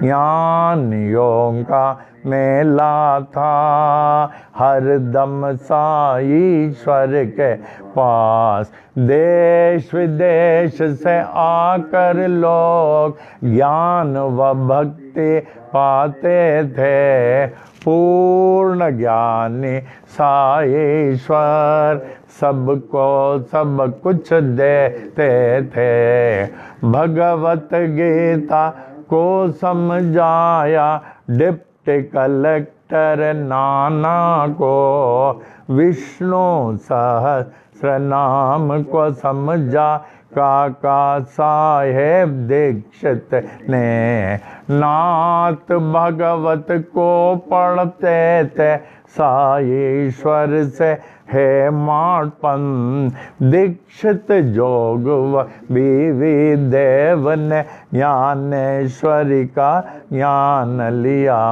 ज्ञानियों का मेला था, हर दम साईश्वर के पास। देश विदेश से आकर लोग ज्ञान व भक्ति पाते थे। पूर्ण ज्ञानी साईश्वर सबको सब कुछ देते थे। भगवत गीता को समझाया डिप्टी कलेक्टर नाना को। विष्णु सहस्र नाम को समझा काका साहेब दीक्षित ने। नाथ भगवत को पढ़ते थे साईश्वर से है माटपन। दीक्षित जोग व बीवी देव ने ज्ञानेश्वरी का ज्ञान लिया।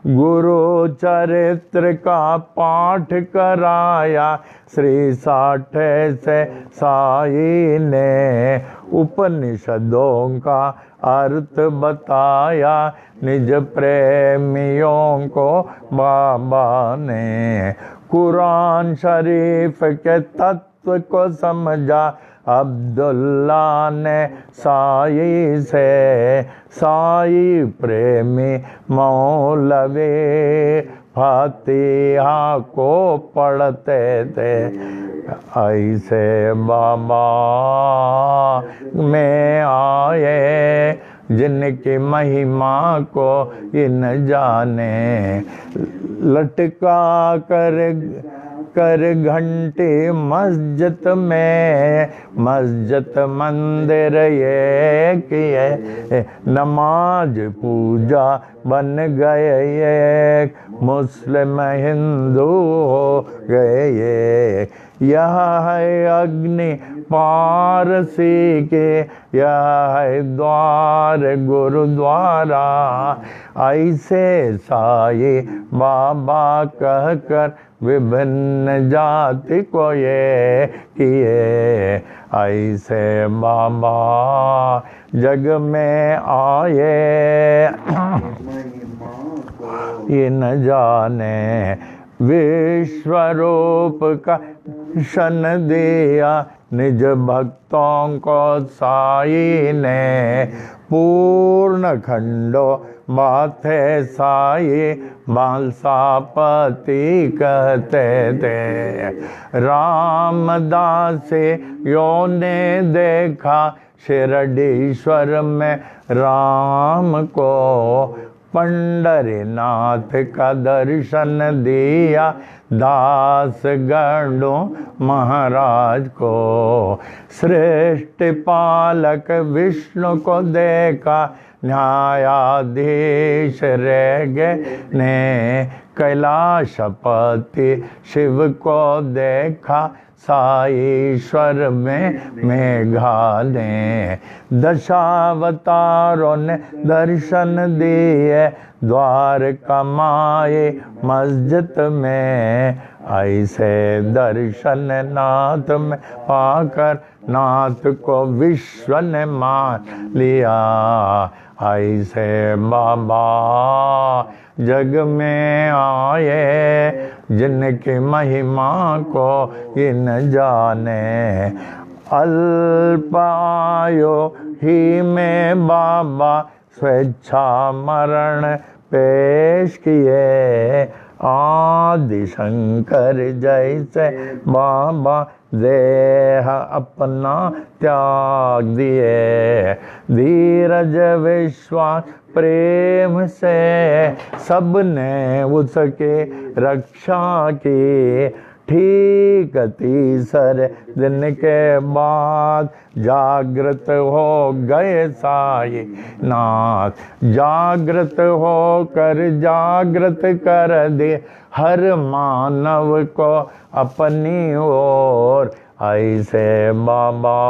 गुरु चरित्र का पाठ कराया श्री साठे से साई ने। उपनिषदों का अर्थ बताया निज प्रेमियों को बाबा ने। कुरान शरीफ के तत्व को समझा अब्दुल्ला ने साई से। साई प्रेमी मौलवी फातिहा को पढ़ते थे। ऐसे बाबा में आए, जिनकी महिमा को इन जाने। लटका कर घंटे मस्जिद में, मस्जिद मंदिर ये किए। नमाज पूजा बन गए एक, मुस्लिम हिंदू हो गए एक। यह है अग्नि पारसी के, यह है द्वार गुरुद्वारा। ऐसे साई बाबा कहकर विभिन्न जाति को ये किए। ऐसे बाबा जग में आए, ये न जाने। विश्वरूप का शन दिया निज भक्तों को साई ने। पूर्ण खंडो माथे साई मालसापति कहते थे। रामदास यो ने देखा शिरडीश्वर में राम को। पंडरीनाथ का दर्शन दिया दास गणों महाराज को। श्रेष्ठ पालक विष्णु को देखा न्यायाधीश रह गए ने। कैलाशपति शिव को देखा साईश्वर में मेघालय। दशावतारों ने दर्शन दिए द्वार कमाए मस्जिद में। ऐसे दर्शन नाथ में पाकर नाथ को विश्व ने मान लिया। ऐसे बाबा जग में आए जिनकी महिमा को इन जाने। अल्प आयु ही में बाबा स्वेच्छा मरण पेश किए। आदि शंकर जैसे बाबा देह अपना त्याग दिए। धीरज विश्वास प्रेम से सबने उसके रक्षा की। ठीक तीसरे दिन के बाद जागृत हो गए साई नाथ। जागृत होकर जागृत कर दे हर मानव को अपनी ओर। ऐसे बाबा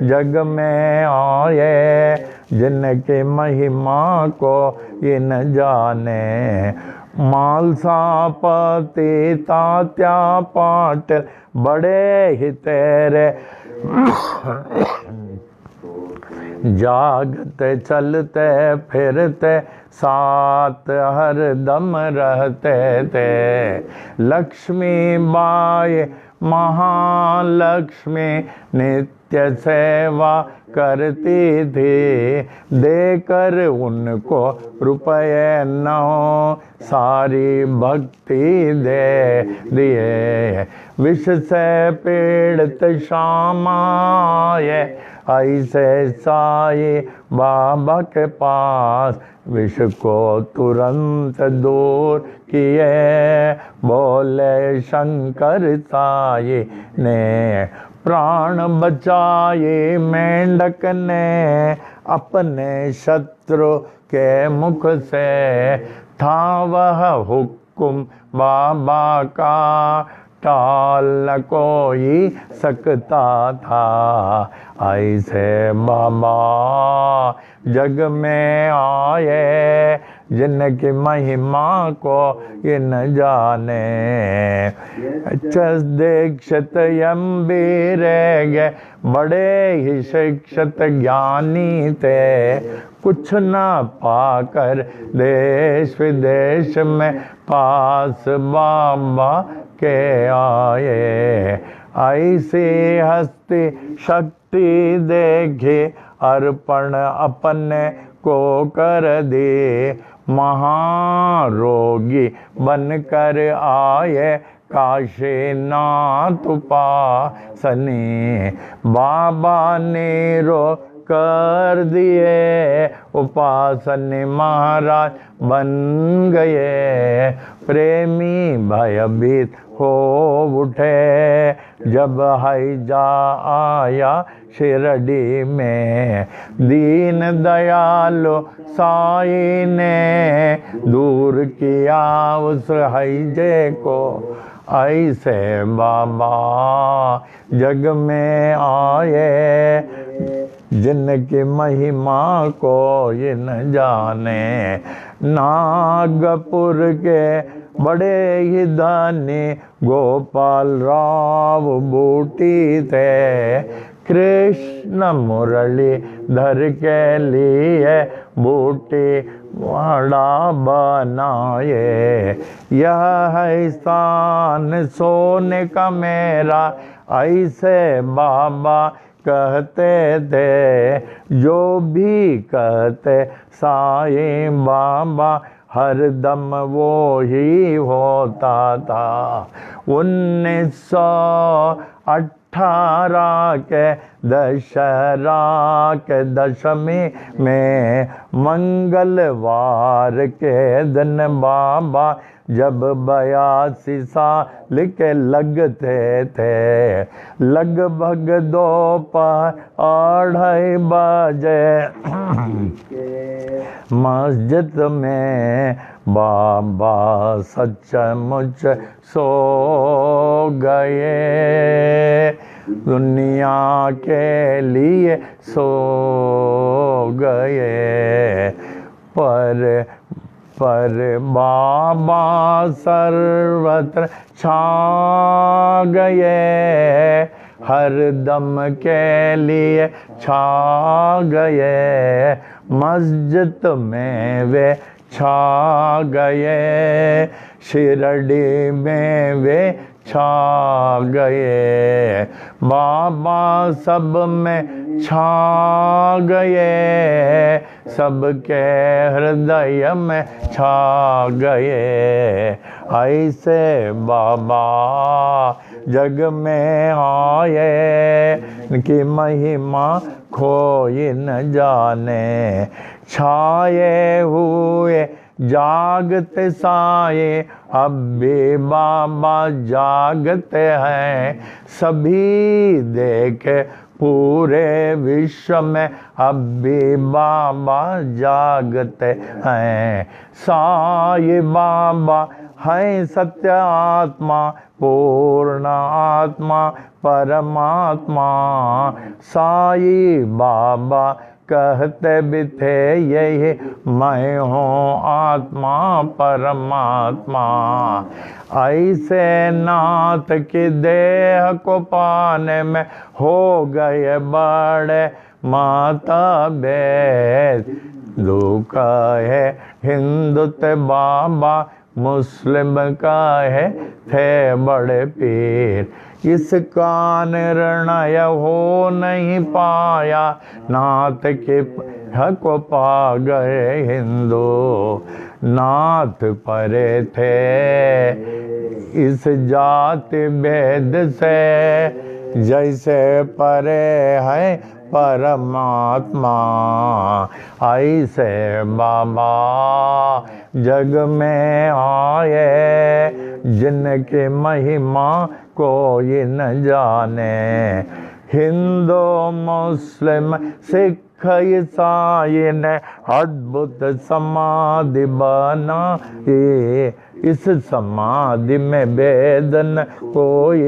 जग में आए जिनकी महिमा को इन जाने। मालसा पति तात्या पाटिल बड़े ही तेरे जागते चलते फिरते साथ हर दम रहते थे। लक्ष्मी बाई महालक्ष्मी नित्य सेवा करती थी। देकर उनको रुपये 9 सारी भक्ति दे दिए। विष से पीड़ित श्यामाए ऐसे साई बाबा के पास। विष को तुरंत दूर किए बोले शंकर साई ने। प्राण बचाए मेंढक ने अपने शत्रु के मुख से। था वह हुक्म बाबा का टाल न कोई सकता था। ऐसे बाबा जग में आए जिनकी महिमा को इन जाने। दीक्षित यम्बी रह गए बड़े ही शिक्षित ज्ञानी थे। कुछ न पाकर देश विदेश में पास बाबा के आए। ऐसी हस्ती शक्ति देखे अर्पण अपने को कर दे। महारोगी बनकर आए काशीनाथ उपासनी। बाबा ने रो कर दिए उपासनी महाराज बन गए। प्रेमी भयभीत हो उठे जब हैजा आया शिरडी में। दीन दयालु साई ने दूर किया उस हैजे को। ऐसे बाबा जग में आए जिनकी महिमा को ये न जाने। नागपुर के बड़े ही दानी गोपाल राव बूटी थे। कृष्ण मुरली धर के लिए बूटी बड़ा बनाए। यह है स्थान सोने का मेरा ऐसे बाबा कहते थे। जो भी कहते साईं बाबा हर दम वो ही होता था। 1918 के दशहरा के दशमी में मंगलवार के दिन बाबा जब 82 साल के लगते थे, लगभग दोपहर 2:30 बजे मस्जिद में बाबा सचमुच सो गए, दुनिया के लिए सो गए। पर बाबा सर्वत्र छा गए, हर दम के लिए छा गए, मस्जिद में वे छा गए, शिरडी में वे छा गए, बाबा सब में छा गए, सबके हृदय में छा गए। ऐसे बाबा जग में आए कि महिमा कोई न जाने, छाए हुए जागते साए अब भी बाबा जागते हैं, सभी देखे पूरे विश्व में अब भी बाबा जागते हैं। साई बाबा है सत्य आत्मा, पूर्ण आत्मा परमात्मा, साई बाबा कहते भी थे यही मैं हूँ आत्मा परमात्मा। ऐसे नाथ की देह को पाने में हो गए बड़े माता भेद, दुखा है हिंदू ते बाबा, मुस्लिम का है थे बड़े पीर, इसका निर्णय हो नहीं पाया, नाथ के हक पा गए हिंदू, नाथ परे थे इस जाति भेद से, जैसे परे है परमात्मा। ऐसे बाबा जग में आए जिनकी महिमा कोई न जाने, हिंदू मुस्लिम सिख ईसाई ने अद्भुत समाधि बनाई, इस समाधि में भेदन कोई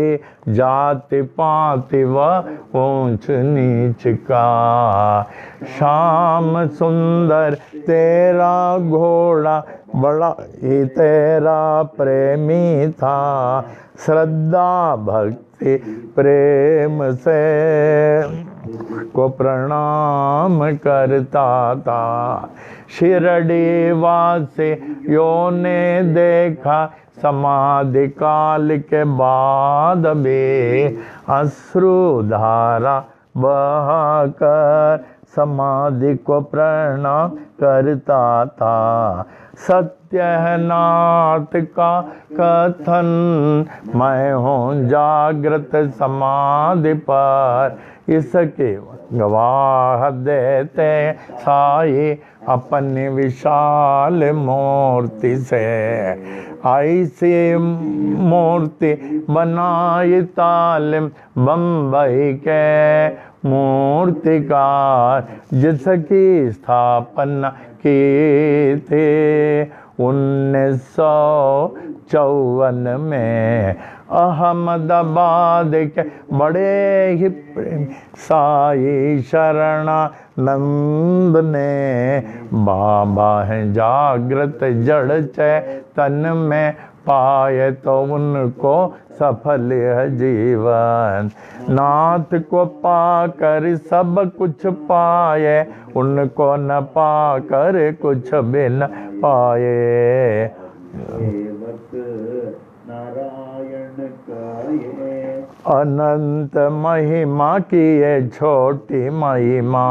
जाति पाति व ऊंच नीच का। श्याम सुंदर तेरा घोड़ा बड़ा ही तेरा प्रेमी था, श्रद्धा भक्ति प्रेम से को प्रणाम करता था। शिरडी वासियों ने देखा समाधि काल के बाद भी अश्रुधारा बहाकर समाधि को प्रणाम करता था। सत्यनाथ का कथन मैं हूँ जागृत समाधि पर, इसके गवाह देते साई अपनी विशाल मूर्ति से। ऐसी मूर्ति बनाई तालिम बम्बई के मूर्तिकार, जिसकी स्थापना की थी 1954 में अहमदाबाद के बड़े ही प्रेम साई शरणानंद ने। बाबा है जागृत जड़ चेतन में, पाए तो उनको सफल है जीवन। नाथ को पाकर सब कुछ पाए, उनको न पाकर कुछ भी न पाए। नारायण काये अनंत महिमा की ये छोटी महिमा,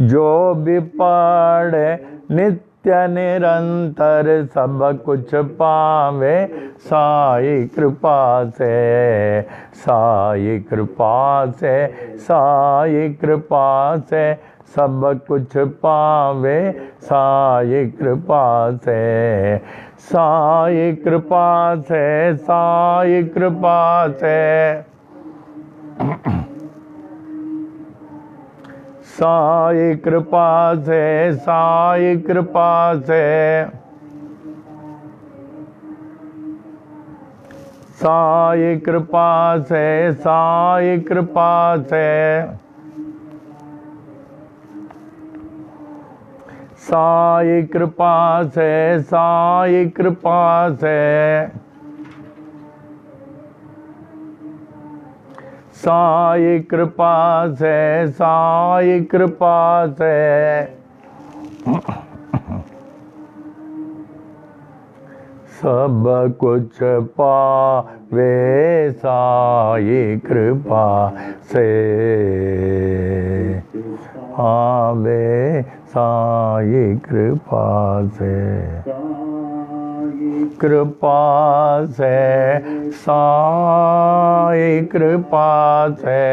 जो भी पढ़े नित्य नित्य निरंतर सब कुछ पावे साई कृपा से, साई कृपा से, साई कृपा से सब कुछ पावे साई कृपा से, साई कृपा से, साई कृपा से, साई कृपा से, साई कृपा से, साई कृपा से, साई कृपा से, साई कृपा से, साई कृपा से, साई कृपा से, साई कृपा से, सब कुछ पावे साई कृपा से, पावे साई कृपा से, कृपा से, साई कृपा से,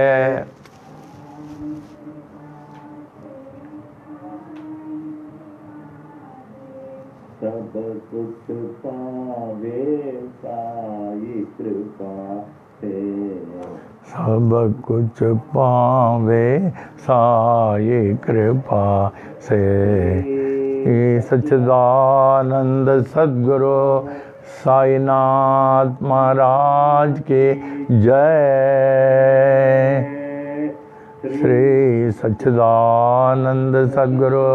सब कुछ पावे साई कृपा से, सब कुछ पावे साई कृपा से। सच्चिदानंद सद्गुरु साईनाथ महाराज के जय। श्री सच्चिदानंद सद्गुरु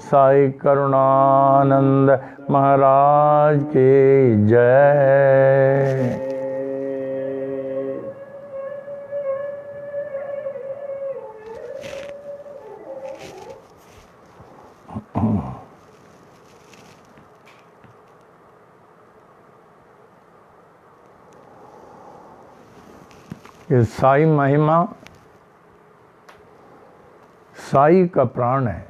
साई करुणानंद महाराज की जय। ये साई महिमा साई का प्राण है,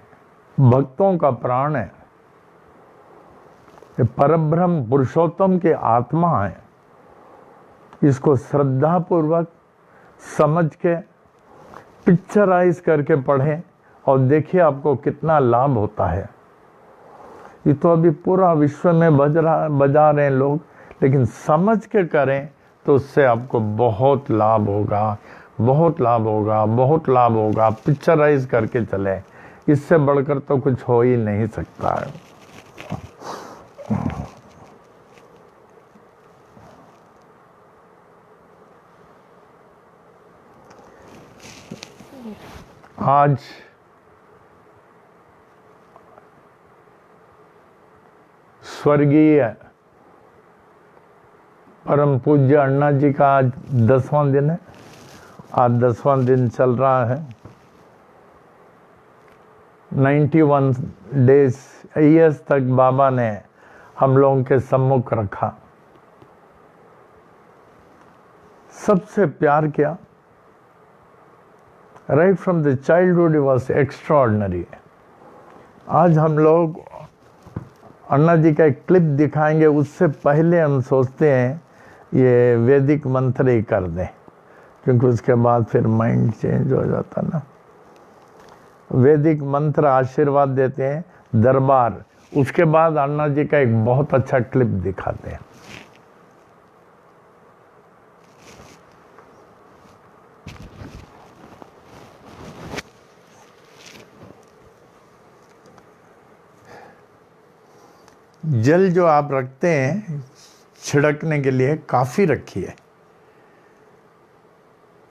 भक्तों का प्राण है, ये परब्रह्म पुरुषोत्तम के आत्मा है। इसको श्रद्धा पूर्वक समझ के पिक्चराइज करके पढ़ें और देखिए आपको कितना लाभ होता है। ये तो अभी पूरा विश्व में बजा रहे हैं लोग, लेकिन समझ के करें तो उससे आपको बहुत लाभ होगा, बहुत लाभ होगा, बहुत लाभ होगा। पिक्चराइज करके चले, इससे बढ़कर तो कुछ हो ही नहीं सकता है। आज स्वर्गीय परम पूज्य अण्णा जी का आज 10वां दिन है। आज 10वां दिन चल रहा है। 91 डेज ईयर्स तक बाबा ने हम लोगों के सम्मुख रखा, सबसे प्यार किया। Right from the childhood was extraordinary. आज हम लोग अन्ना जी का एक क्लिप दिखाएंगे, उससे पहले हम सोचते हैं ये वैदिक मंत्र ही कर दें, क्योंकि उसके बाद फिर माइंड चेंज हो जाता ना। वैदिक मंत्र आशीर्वाद देते हैं, दरबार, उसके बाद अन्ना जी का एक बहुत अच्छा क्लिप दिखाते हैं। जल जो आप रखते हैं छिड़कने के लिए, काफी रखिए।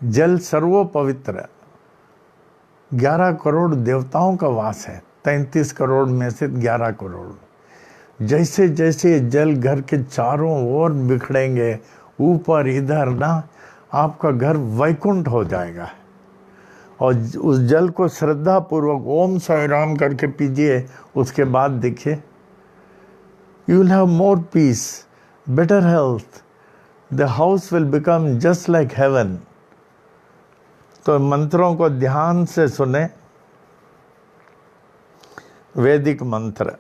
जल सर्वो पवित्र, 11 करोड़ देवताओं का वास है, 33 करोड़ में से 11 करोड़। जैसे जैसे जल घर के चारों ओर बिखरेंगे, ऊपर इधर ना, आपका घर वैकुंठ हो जाएगा। और उस जल को श्रद्धा पूर्वक ओम साई राम करके पीजिए। उसके बाद देखिए, you will have more peace, better health. The house will become just like heaven. तो मंत्रों को ध्यान से सुने। वैदिक मंत्र।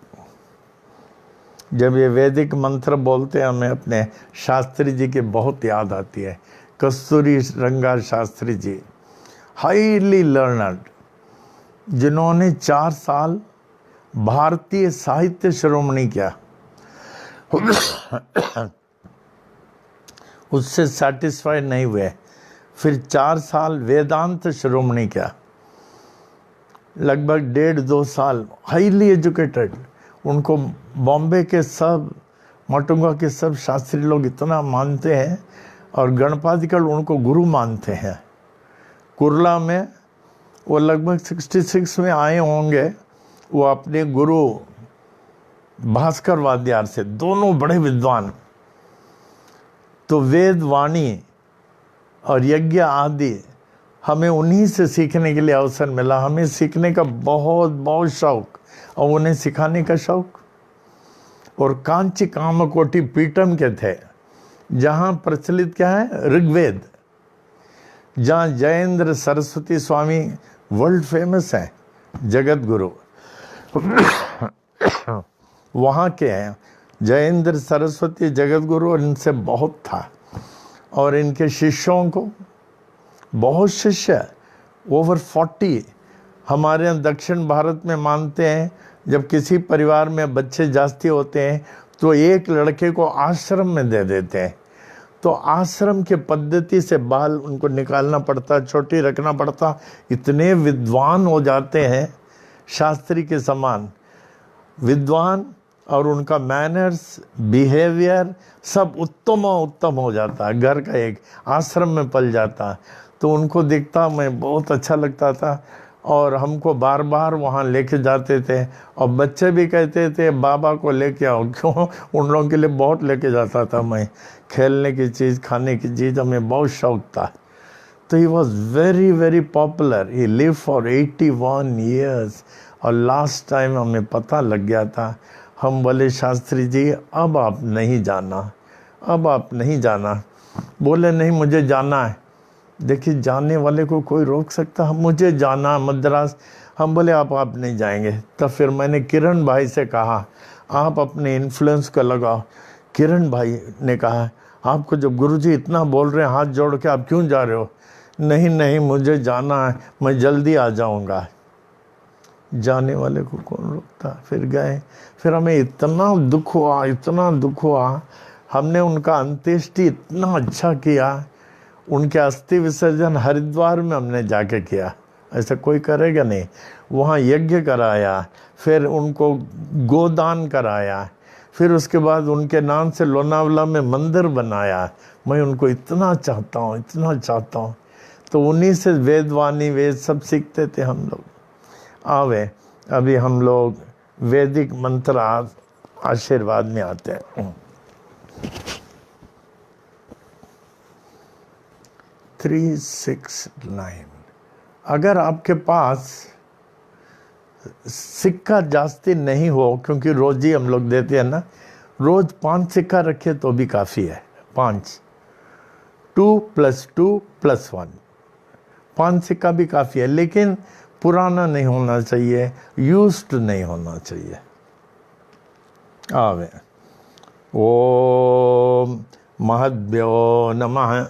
जब ये वैदिक मंत्र बोलते हैं हमें अपने शास्त्री जी की बहुत याद आती है। कस्तूरी रंगा शास्त्री जी, हाईली लर्नड, जिन्होंने 4 साल भारतीय साहित्य शिरोमणि किया। उससे सेटिस्फाइड नहीं हुए, फिर 4 साल वेदांत शिरोमणि किया, लगभग 1.5-2 साल हाईली एजुकेटेड। उनको बॉम्बे के सब, माटुंगा के सब शास्त्री लोग इतना मानते हैं और गणपादिकल उनको गुरु मानते हैं। कुर्ला में वो लगभग 66 में आए होंगे। वो अपने गुरु भास्कर वाद्यार से, दोनों बड़े विद्वान। तो वेद वाणी और यज्ञ आदि हमें उन्हीं से सीखने के लिए अवसर मिला। हमें सीखने का बहुत बहुत शौक और उन्हें सिखाने का शौक। और कांची कामकोटि पीठम के थे, जहाँ प्रचलित क्या है, ऋग्वेद, जहाँ जयेंद्र सरस्वती स्वामी वर्ल्ड फेमस है, जगत गुरु वहाँ के हैं जयेंद्र सरस्वती जगत गुरु। और इनसे बहुत था, और इनके शिष्यों को बहुत शिष्य, ओवर 40। हमारे यहाँ दक्षिण भारत में मानते हैं जब किसी परिवार में बच्चे जास्ती होते हैं तो एक लड़के को आश्रम में दे देते हैं। तो आश्रम के पद्धति से बाल उनको निकालना पड़ता, चोटी रखना पड़ता। इतने विद्वान हो जाते हैं, शास्त्री के समान विद्वान, और उनका मैनर्स, बिहेवियर सब उत्तम हो जाता है। घर का एक आश्रम में पल जाता। तो उनको देखता मैं बहुत अच्छा लगता था, और हमको बार बार वहाँ लेके जाते थे। और बच्चे भी कहते थे बाबा को लेके आओ, क्यों, उन लोगों के लिए बहुत लेके जाता था मैं। खेलने की चीज़, खाने की चीज़, हमें बहुत शौक था। तो he was very very popular. He live for 81 years. और लास्ट टाइम हमें पता लग गया था। हम बोले शास्त्री जी अब आप नहीं जाना, अब आप नहीं जाना। बोले नहीं मुझे जाना है। देखिए जाने वाले को कोई रोक सकता है, मुझे जाना मद्रास। हम बोले आप नहीं जाएंगे। तब फिर मैंने किरण भाई से कहा आप अपने इन्फ्लुएंस को लगाओ। किरण भाई ने कहा आपको जब गुरुजी इतना बोल रहे हैं हाथ जोड़ के, आप क्यों जा रहे हो? नहीं मुझे जाना है, मैं जल्दी आ जाऊंगा। जाने वाले को कौन रोकता। फिर गए। फिर हमें इतना दुख हुआ। हमने उनका अंत्येष्टि इतना अच्छा किया। उनके अस्थि विसर्जन हरिद्वार में हमने जाके किया, ऐसा कोई करेगा नहीं। वहाँ यज्ञ कराया, फिर उनको गोदान कराया, फिर उसके बाद उनके नाम से लोनावला में मंदिर बनाया। मैं उनको इतना चाहता हूँ। तो उन्हीं से वेदवाणी, वेद सब सीखते थे हम लोग। अभी हम लोग वैदिक मंत्र आशीर्वाद में आते हैं। 369। अगर आपके पास सिक्का जास्ती नहीं हो, क्योंकि रोज ही हम लोग देते हैं ना, रोज 5 सिक्का रखे तो भी काफ़ी है। 5, 2 + 2 + 1, 5 सिक्का भी काफ़ी है। लेकिन पुराना नहीं होना चाहिए, यूज्ड नहीं होना चाहिए। आवे ओम महद्भ्यो नमः।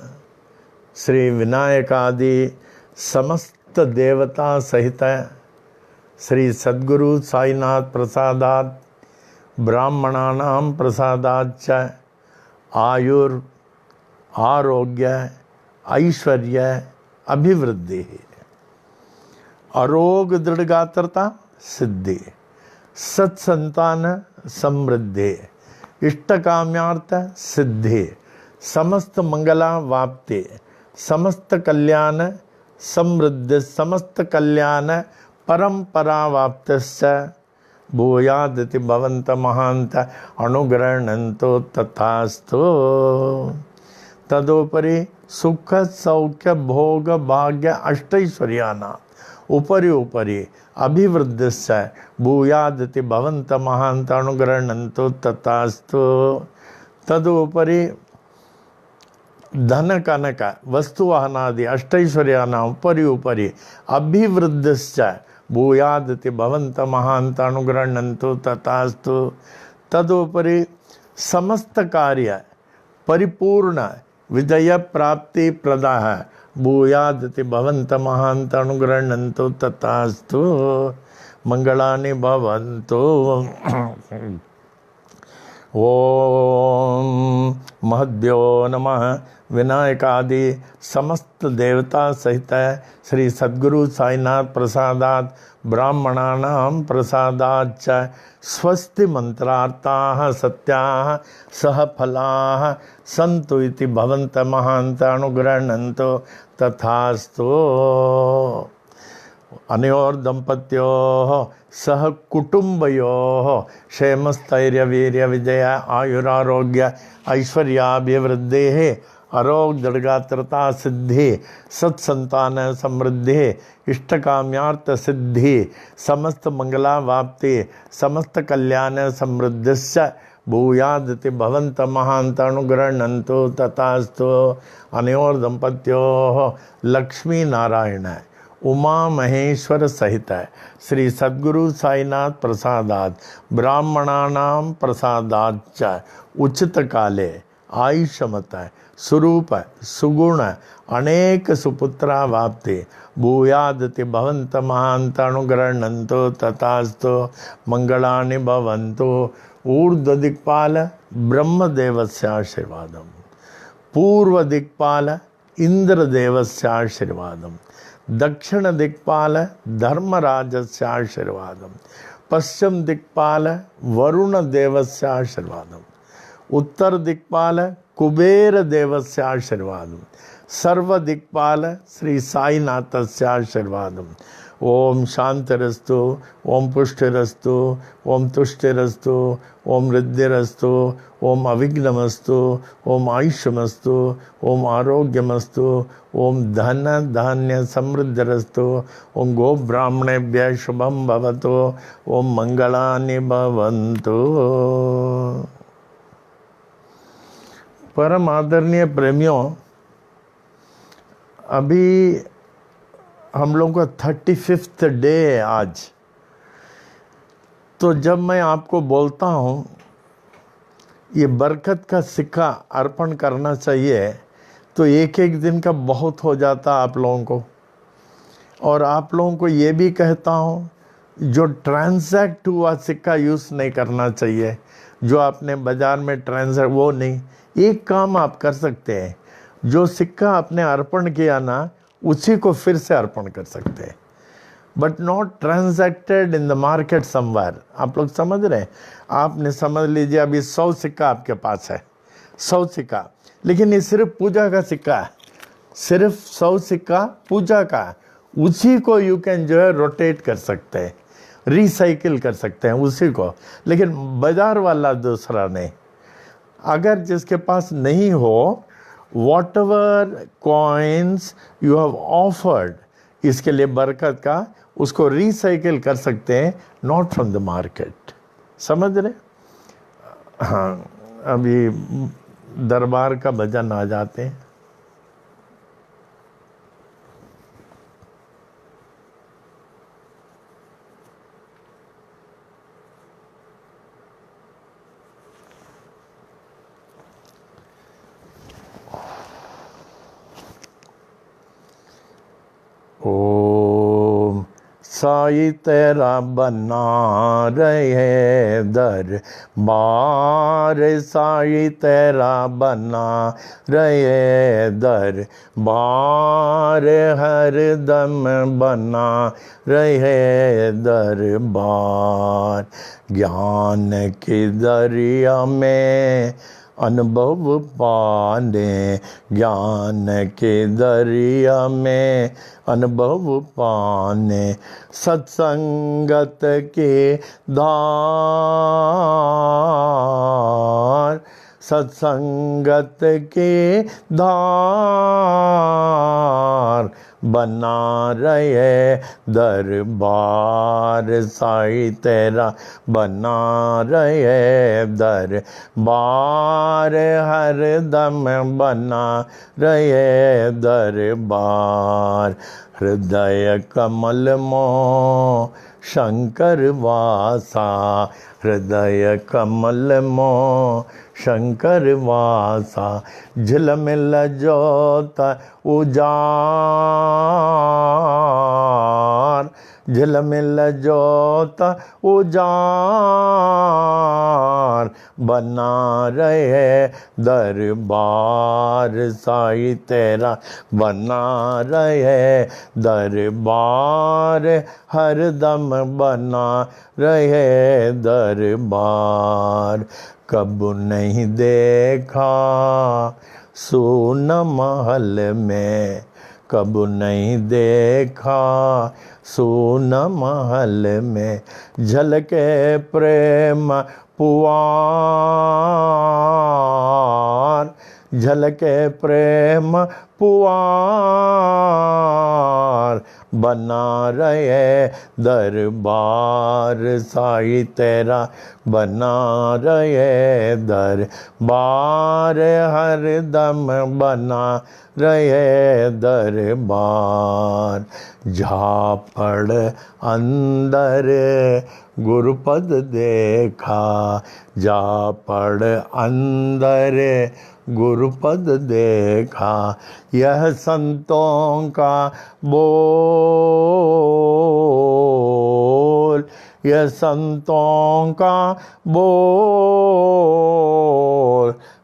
श्री विनायकादि समस्त देवता सहित श्री सद्गुरु साईनाथ प्रसादात् ब्राह्मणानां प्रसादाच्च आयुर आरोग्य ऐश्वर्य अभिवृद्धि अरोग दृढ़गात्रता सिद्धि सत्संतान समृद्धि इष्टकाम्यार्थ सिद्धि समस्त मंगला वाप्ति समस्त कल्याण समृद्धि समस्त कल्याण परंपरा वाप्तस्य भूयादिति भवन्त महान्त अनुग्रहणन्तो तथास्तु। तदुपरि सुख सौख्य भोग भाग्य अष्टैश्वर्यानां उपरि अभिवृद्धिस्य भूयादिति भवन्त महान्त अनुग्रहणन्तो तथास्तु। तदुपरि धन कनक वस्तु वाहनादि अष्टैश्वर्यानां उपरि अभिवृद्धिश्च भूयादिति भवन्त महान्त अनुग्रहणन्तो तथास्तु। तदुपरि समस्त कार्य परिपूर्ण विजय प्राप्ति प्रदा है भूयादति भवंत महांत अनुगृह्णन्तु तथास्तु मंगलानि भवन्तु। ओम महद्यो नमः। विनायकादि समस्त देवता सहित श्री सद्गुरु साईनाथ प्रसादात् ब्राह्मणानां प्रसादाच्च स्वस्ति मंत्रार्थाः सत्याः सह फलाः सन्तु इति भवन्त महान्त अनुगृह्णन्तु तथास्तु। अनयोर दंपत्योः सह कुटुंबयोः क्षेमस्थैर्य वीर्य विजय आयुरारोग्य ऐश्वर्याभिवृद्धेः आरोग्यगात्रता सिद्धि सत्संतान समृद्धि इष्टकाम्यार्थ सिद्धि समस्त मंगलावाप्ति समस्त कल्याण समृद्धिश्च भूयादिति भवन्त महान्त अनुगृह्णन्तु तथास्तु। अनयोर दंपत्योः लक्ष्मी नारायण उमा महेश्वर सहित श्री सद्गुरु साईनाथ प्रसादात् ब्राह्मणानां प्रसादाच्च उचित काले आयुष्मत स्वरूप सुगुण अनेक सुपुत्रावाप्ति भूयादति भवन्त महान्त अनुगृह्णन्तु तथास्तु मंगलानि भवन्तु। ऊर्ध्व दिक्पाल ब्रह्मदेवस्य आशीर्वादम्, पूर्व दिक्पाल इंद्रदेवस्य आशीर्वादम्, दक्षिण दिक्पाल धर्मराजस्य आशीर्वादम्, पश्चिम दिक्पाल वरुण देवस्य आशीर्वादम्, उत्तर दिक्पाल कुबेर देवस्य आशीर्वादम्, सर्व दिक्पाल श्री साईनाथस्य आशीर्वादम्। ओम शांतिरस्तु, ओम पुष्टिरस्तु, ओम तुष्टिरस्तु, ओम रिद्धिरस्तु, ओम अविघ्नमस्तु, ओम आयुष्यमस्तु, ओम आरोग्यमस्तु, ओम धन धान्य समृद्धिरस्तु, ओम गो ब्राह्मणेभ्यः शुभं भवतु, ओम मंगलानि भवन्तु। परम आदरणीय प्रेमियों, अभी हम लोगों का 35वां डे है आज। तो जब मैं आपको बोलता हूँ ये बरकत का सिक्का अर्पण करना चाहिए, तो एक एक दिन का बहुत हो जाता आप लोगों को। और आप लोगों को ये भी कहता हूँ जो ट्रांजैक्ट हुआ सिक्का यूज़ नहीं करना चाहिए। जो आपने बाज़ार में ट्रांजैक्ट वो नहीं, एक काम आप कर सकते हैं, जो सिक्का आपने अर्पण किया ना उसी को फिर से अर्पण कर सकते हैं, but not transacted in the market somewhere. आप लोग समझ रहे हैं? आपने समझ लीजिए अभी 100 सिक्का आपके पास है, 100 सिक्का, लेकिन ये सिर्फ पूजा का सिक्का है, सिर्फ 100 सिक्का पूजा का, उसी को यू कैन जो है रोटेट कर सकते हैं, रिसाइकिल कर सकते हैं उसी को, लेकिन बाजार वाला दूसरा नहीं। अगर जिसके पास नहीं हो, whatever coins you have offered, इसके लिए बरकत का, उसको रिसाइकिल कर सकते हैं, नॉट फ्रॉम द मार्केट। समझ रहे? हाँ, अभी दरबार का भजन आ जाते हैं। ओम साई तेरा बना रहे दरबार, साई तेरा बना रहे दरबार, हर दम बना रहे दरबार। ज्ञान की दरिया में अनुभव पाने, ज्ञान के दरिया में अनुभव पाने, सत्संगत के धार, सत्संगत के धार, बना रहे दरबार साईं तेरा, बना रहे दरबार, हर दम बना रहे दरबार। हृदय कमल मों शंकर वासा, हृदय कमल मों शंकर वासा। झिलमिल जोत उजार, झिलमिल जोत उजार, बना रहे दरबार साईं तेरा, बना रहे दरबार, हर दम बना रहे दरबार। कब नहीं देखा सोन महल में, कब नहीं देखा सोन महल में, झलके प्रेम पुआर, झलके प्रेम पुआर, बना रहे दरबार साईं तेरा, बना रहे दरबार, हर दम बना रहे दरबार। झापड़ अंदर गुरुपद देखा, झापड़ अंदर गुरुपद देखा, यह संतों का बोल, यह संतों का बोल,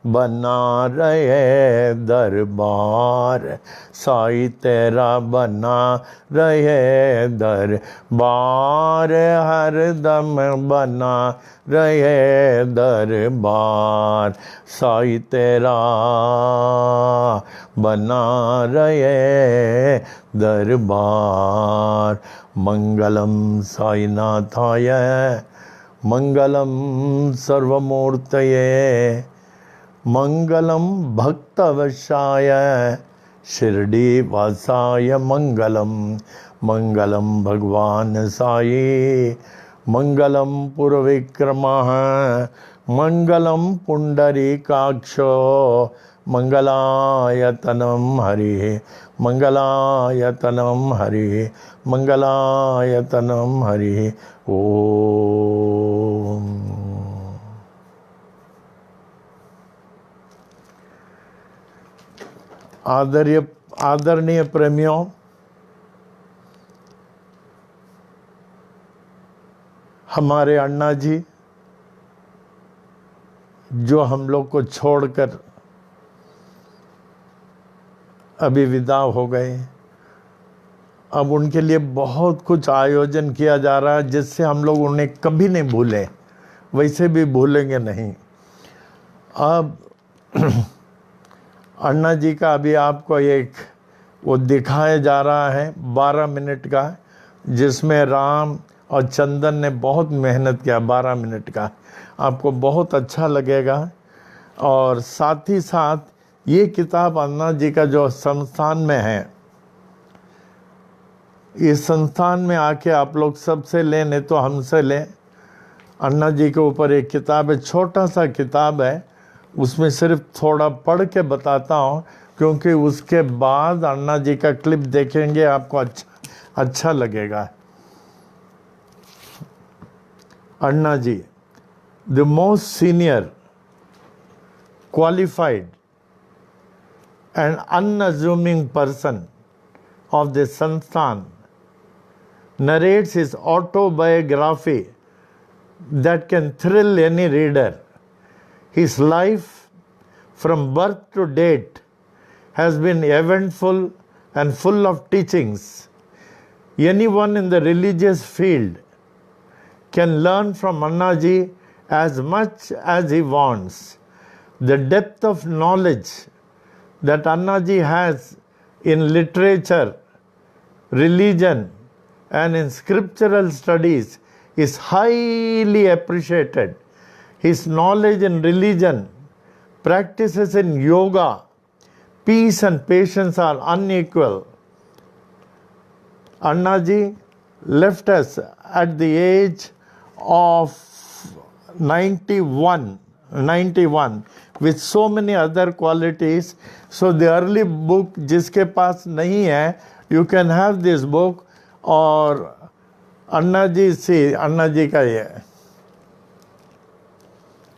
बना रहे दरबार साईं तेरा, बना रहे दरबार, हर दम बना रहे दरबार साईं तेरा, बना रहे दरबार। मंगलम साईनाथाय, मंगलम सर्वमूर्तये, मंगलम भक्तवशाय, शिरडी वासाय मंगलम, मंगलम भगवान साई, मंगलम पुरविक्रमः, मंगलम पुंडरीकाक्षो, मंगलायतनम हरिः, मंगलायतनम हरिः, मंगलायतनम हरिः। ओम। आदरणीय प्रेमियों, हमारे अण्णा जी जो हम लोग को छोड़कर अभी विदा हो गए, अब उनके लिए बहुत कुछ आयोजन किया जा रहा है जिससे हम लोग उन्हें कभी नहीं भूलें, वैसे भी भूलेंगे नहीं। अब अण्णा जी का अभी आपको एक वो दिखाया जा रहा है 12 मिनट का, जिसमें राम और चंदन ने बहुत मेहनत किया। 12 मिनट का आपको बहुत अच्छा लगेगा। और साथ ही साथ ये किताब अण्णा जी का जो संस्थान में है, इस संस्थान में आके आप लोग सबसे लें, नहीं तो हमसे लें। अण्णा जी के ऊपर एक किताब है, छोटा सा किताब है, उसमें सिर्फ थोड़ा पढ़ के बताता हूँ, क्योंकि उसके बाद अण्णा जी का क्लिप देखेंगे आपको अच्छा लगेगा। Anna ji, the most senior, qualified and unassuming person of the Sansthan, narrates his autobiography that can thrill any reader. His life from birth to date has been eventful and full of teachings. Anyone in the religious field can learn from Anna ji as much as he wants. The depth of knowledge that Anna ji has in literature, religion, and in scriptural studies is highly appreciated. His knowledge in religion, practices in yoga, peace and patience are unequal. Annaji left us at the age of 91 with so many other qualities. So the early book जिसके पास नहीं है, you can have this book. और अन्ना जी का ये,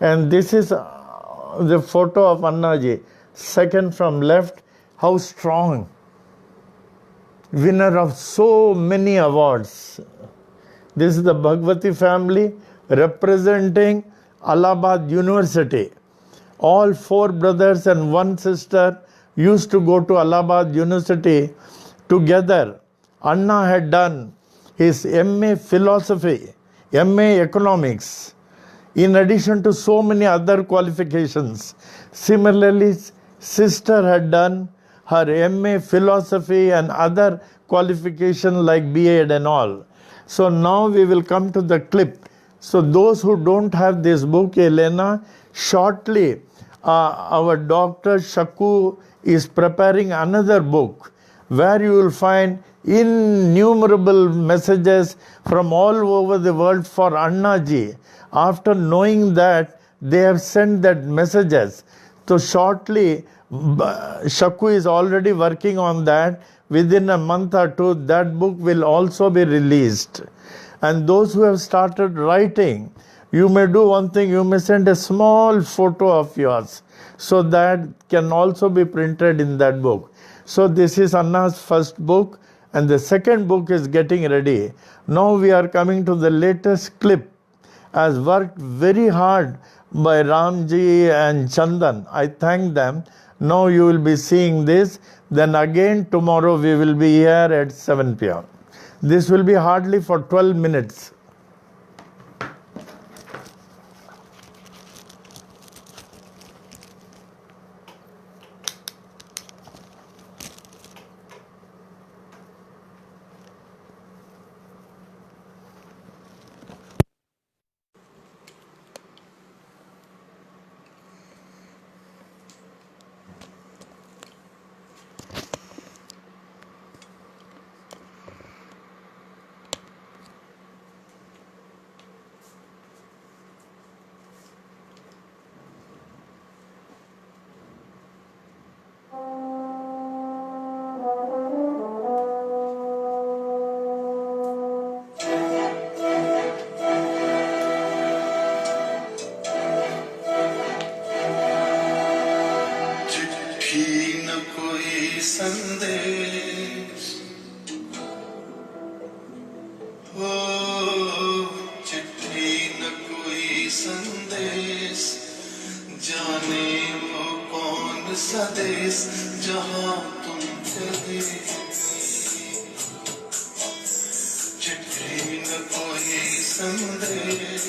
and this is the photo of Anna ji, second from left. How strong, winner of so many awards. This is the Bhagwati family representing Allahabad University. All 4 brothers and 1 sister used to go to Allahabad University together. Anna had done his MA philosophy, MA economics, in addition to so many other qualifications. Similarly, sister had done her MA philosophy and other qualification like B.Ed and all. So now we will come to the clip. So those who don't have this book, Elena, shortly our Dr. Shaku is preparing another book where you will find innumerable messages from all over the world for Anna ji. After knowing that, they have sent that messages. So shortly, Shaku is already working on that. Within a month or 2, that book will also be released. And those who have started writing, you may do one thing, you may send a small photo of yours, so that can also be printed in that book. So this is Anna's first book, and the second book is getting ready. Now we are coming to the latest clip, as worked very hard by Ramji and Chandan. I thank them. Now you will be seeing this. Then again tomorrow we will be here at 7 p.m. This will be hardly for 12 minutes. संदेश हो चिट्ठी न कोई संदेश जाने वो कौन सा देश जहां तुम चले चिट्ठी न कोई संदेश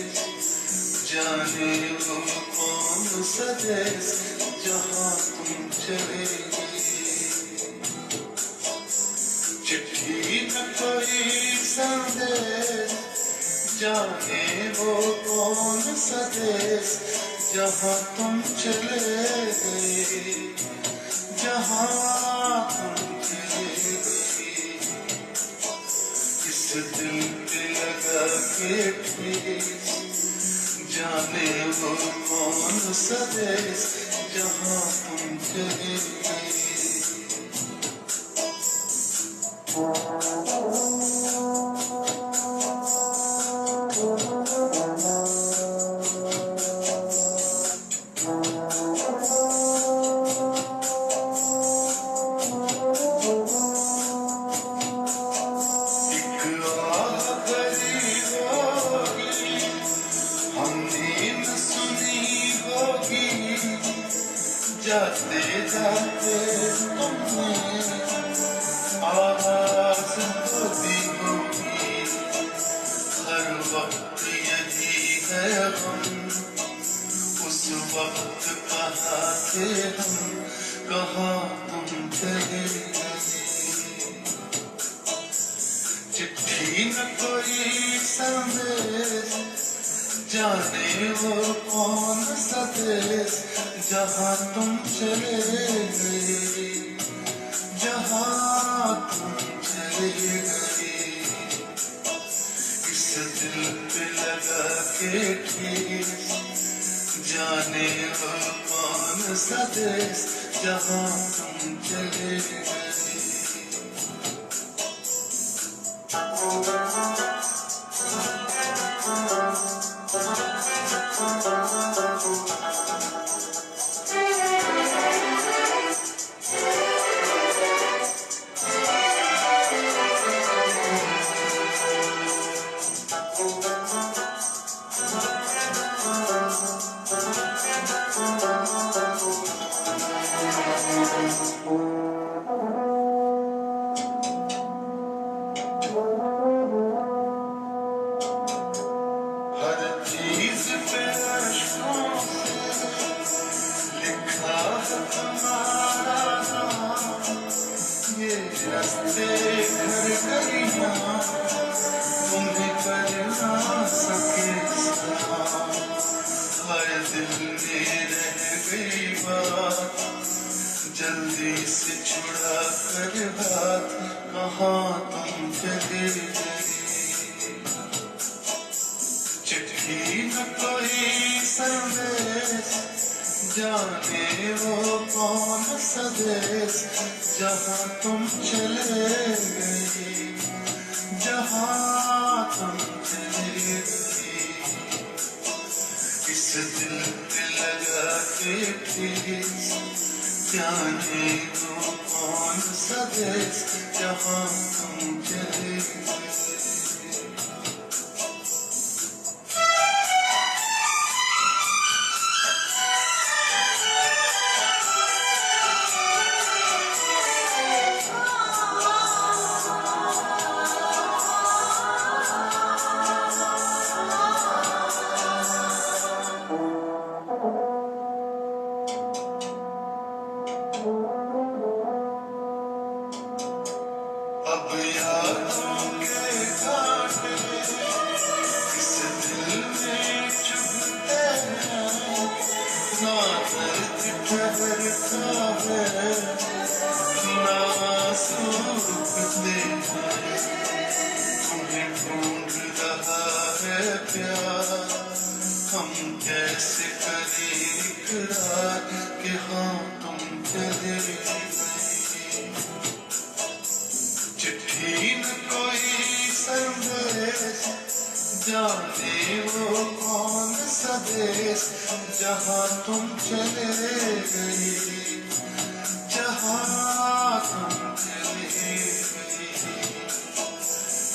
जाने वो कौन सा देश जहां तुम चले चिट्ठी न कोई संदेश जाने वो कौन सा देश जहां तुम चले गए जहां तुम चले गए इस दिल पे लगा के ठेस जाने वो कौन सा देश जहां तुम चले गए जाते जाते तुमने आवाज तो दी होगी हर वक्त यही है हम उस वक्त कहाँ थे हम कहाँ तुम चले गए चिट्ठी न कोई संदेश जाने वो कौन सा देश जहाँ तुम चले गए जहाँ तुम चले गए के ठेस जाने वो कौन सा देश जहाँ तुम चले गए हर चीज पे अश्कों से लिखा है तुम्हारा नाम ये रास्ते घर गलियां तुम्हें कर ना सके सलाम हर दिल में रह गई बात जल्दी से छुड़ा कर बात कहाँ तुम चले गए चिट्ठी न कोई संदेश जाने वो कौन सा देश जहाँ तुम चले गए जहाँ तुम चले गए इस दिल पे लगा के ठेस जाने वो कौन सा देश जहाँ तुम चले गए अब यादों के कांटे इस दिल में चुभते हैं ना दर्द ठहरता है ना आंसू रुकते हैं तुम्हें ढूंढ रहा है प्यार हम कैसे करें इकरार कि हाँ तुम चले गए चिट्ठी न कोई संदेश जाने वो कौन सा देश जहाँ तुम चले गए जहाँ तुम चले गए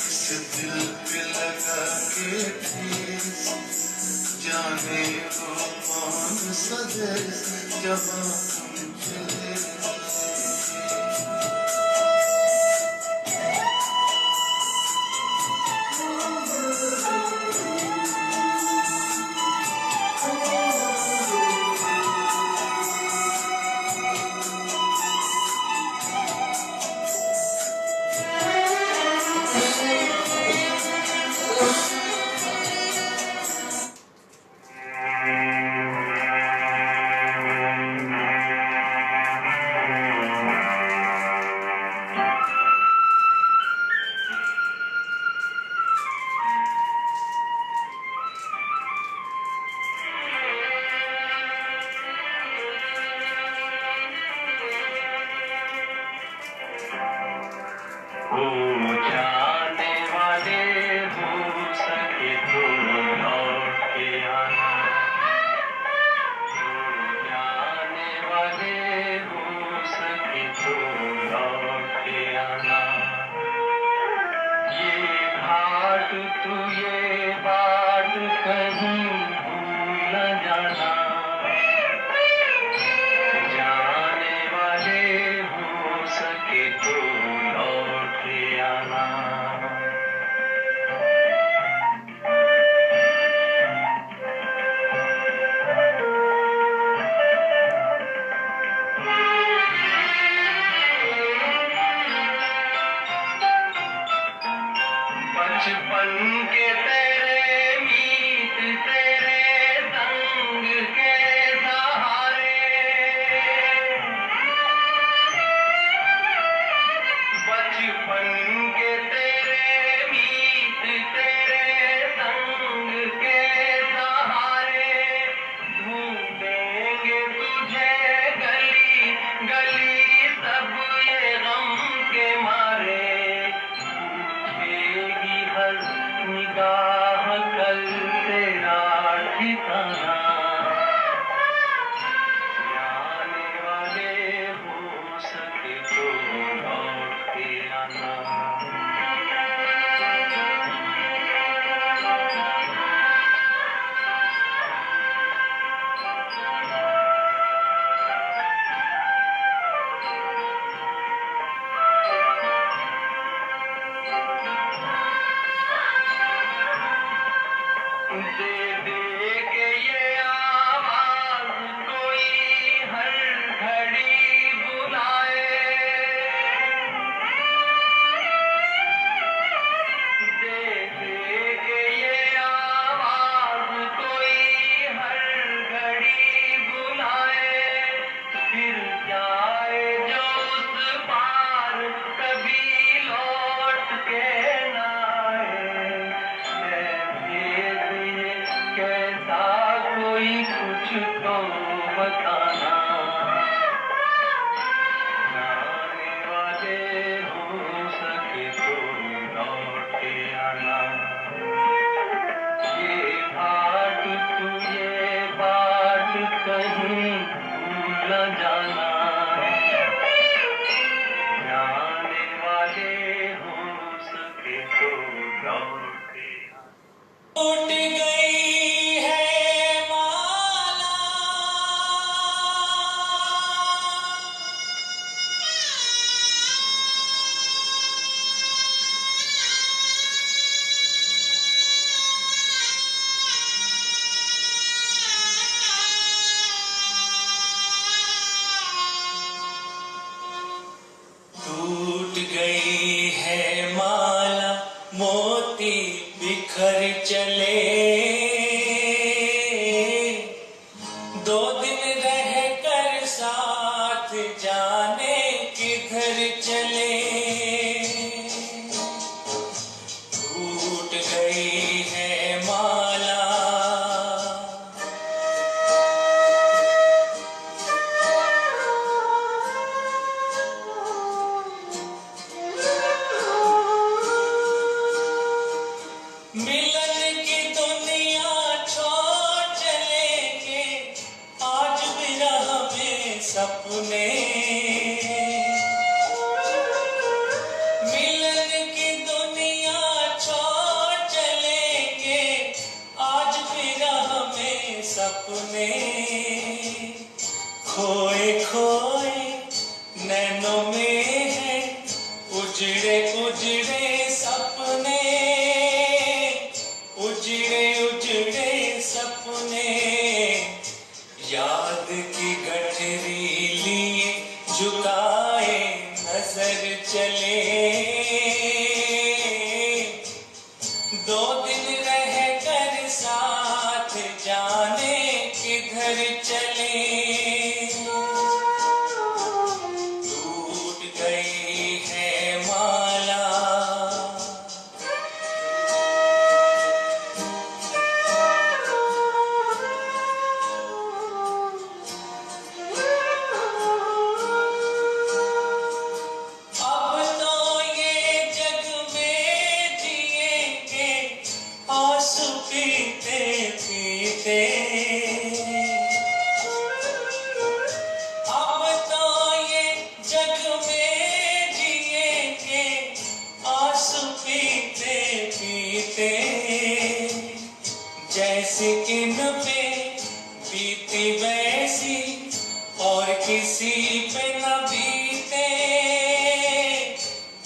इस दिल पे लगा के ठेस जाने वो कौन सा देश जहाँ तुम चले गए कहीं भूल न जाना, जाने वाले हो सके तो लौटे। टूट गई है माला, टूट गई है माला, मोती बिखर चले, 2 दिन रह कर साथ जाने किधर चले। टूट गई है माला, मिलन की दुनिया छोड़ चलेंगे, आज भी राह में सपने। मिलन की दुनिया छोड़ चलेंगे, आज भी राह में सपने। खोए खोए नैनों में है उजड़े उजड़े सपने, उजड़े उजड़े सपने। याद की गठरी लिए झुकाए नजर चले, 2 दिन रह कर साथ जाने किधर चले। टूट गई है माला, अब तो ये जग में जिएंगे आंसू पीते पीते। अब तो ये जग में जिएंगे आंसू पीते पीते। जैसे इन पे बीती वैसी और किसी पे न बीते,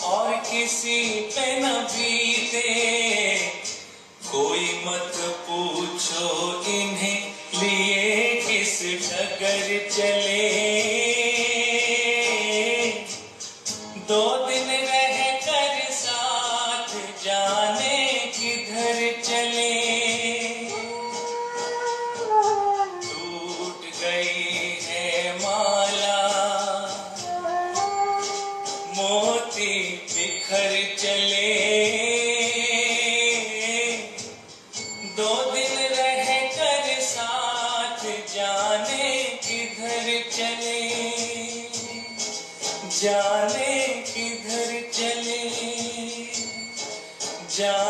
और किसी पे न बीते। कोई मत पूछो इन्हें लिए किस डगर चले, 2 दिन रह कर साथ जाने किधर चले। टूट गई है माला, मोती बिखर चले, 2 दिन रह कर साथ जाने किधर चले, जाने किधर चले, जाने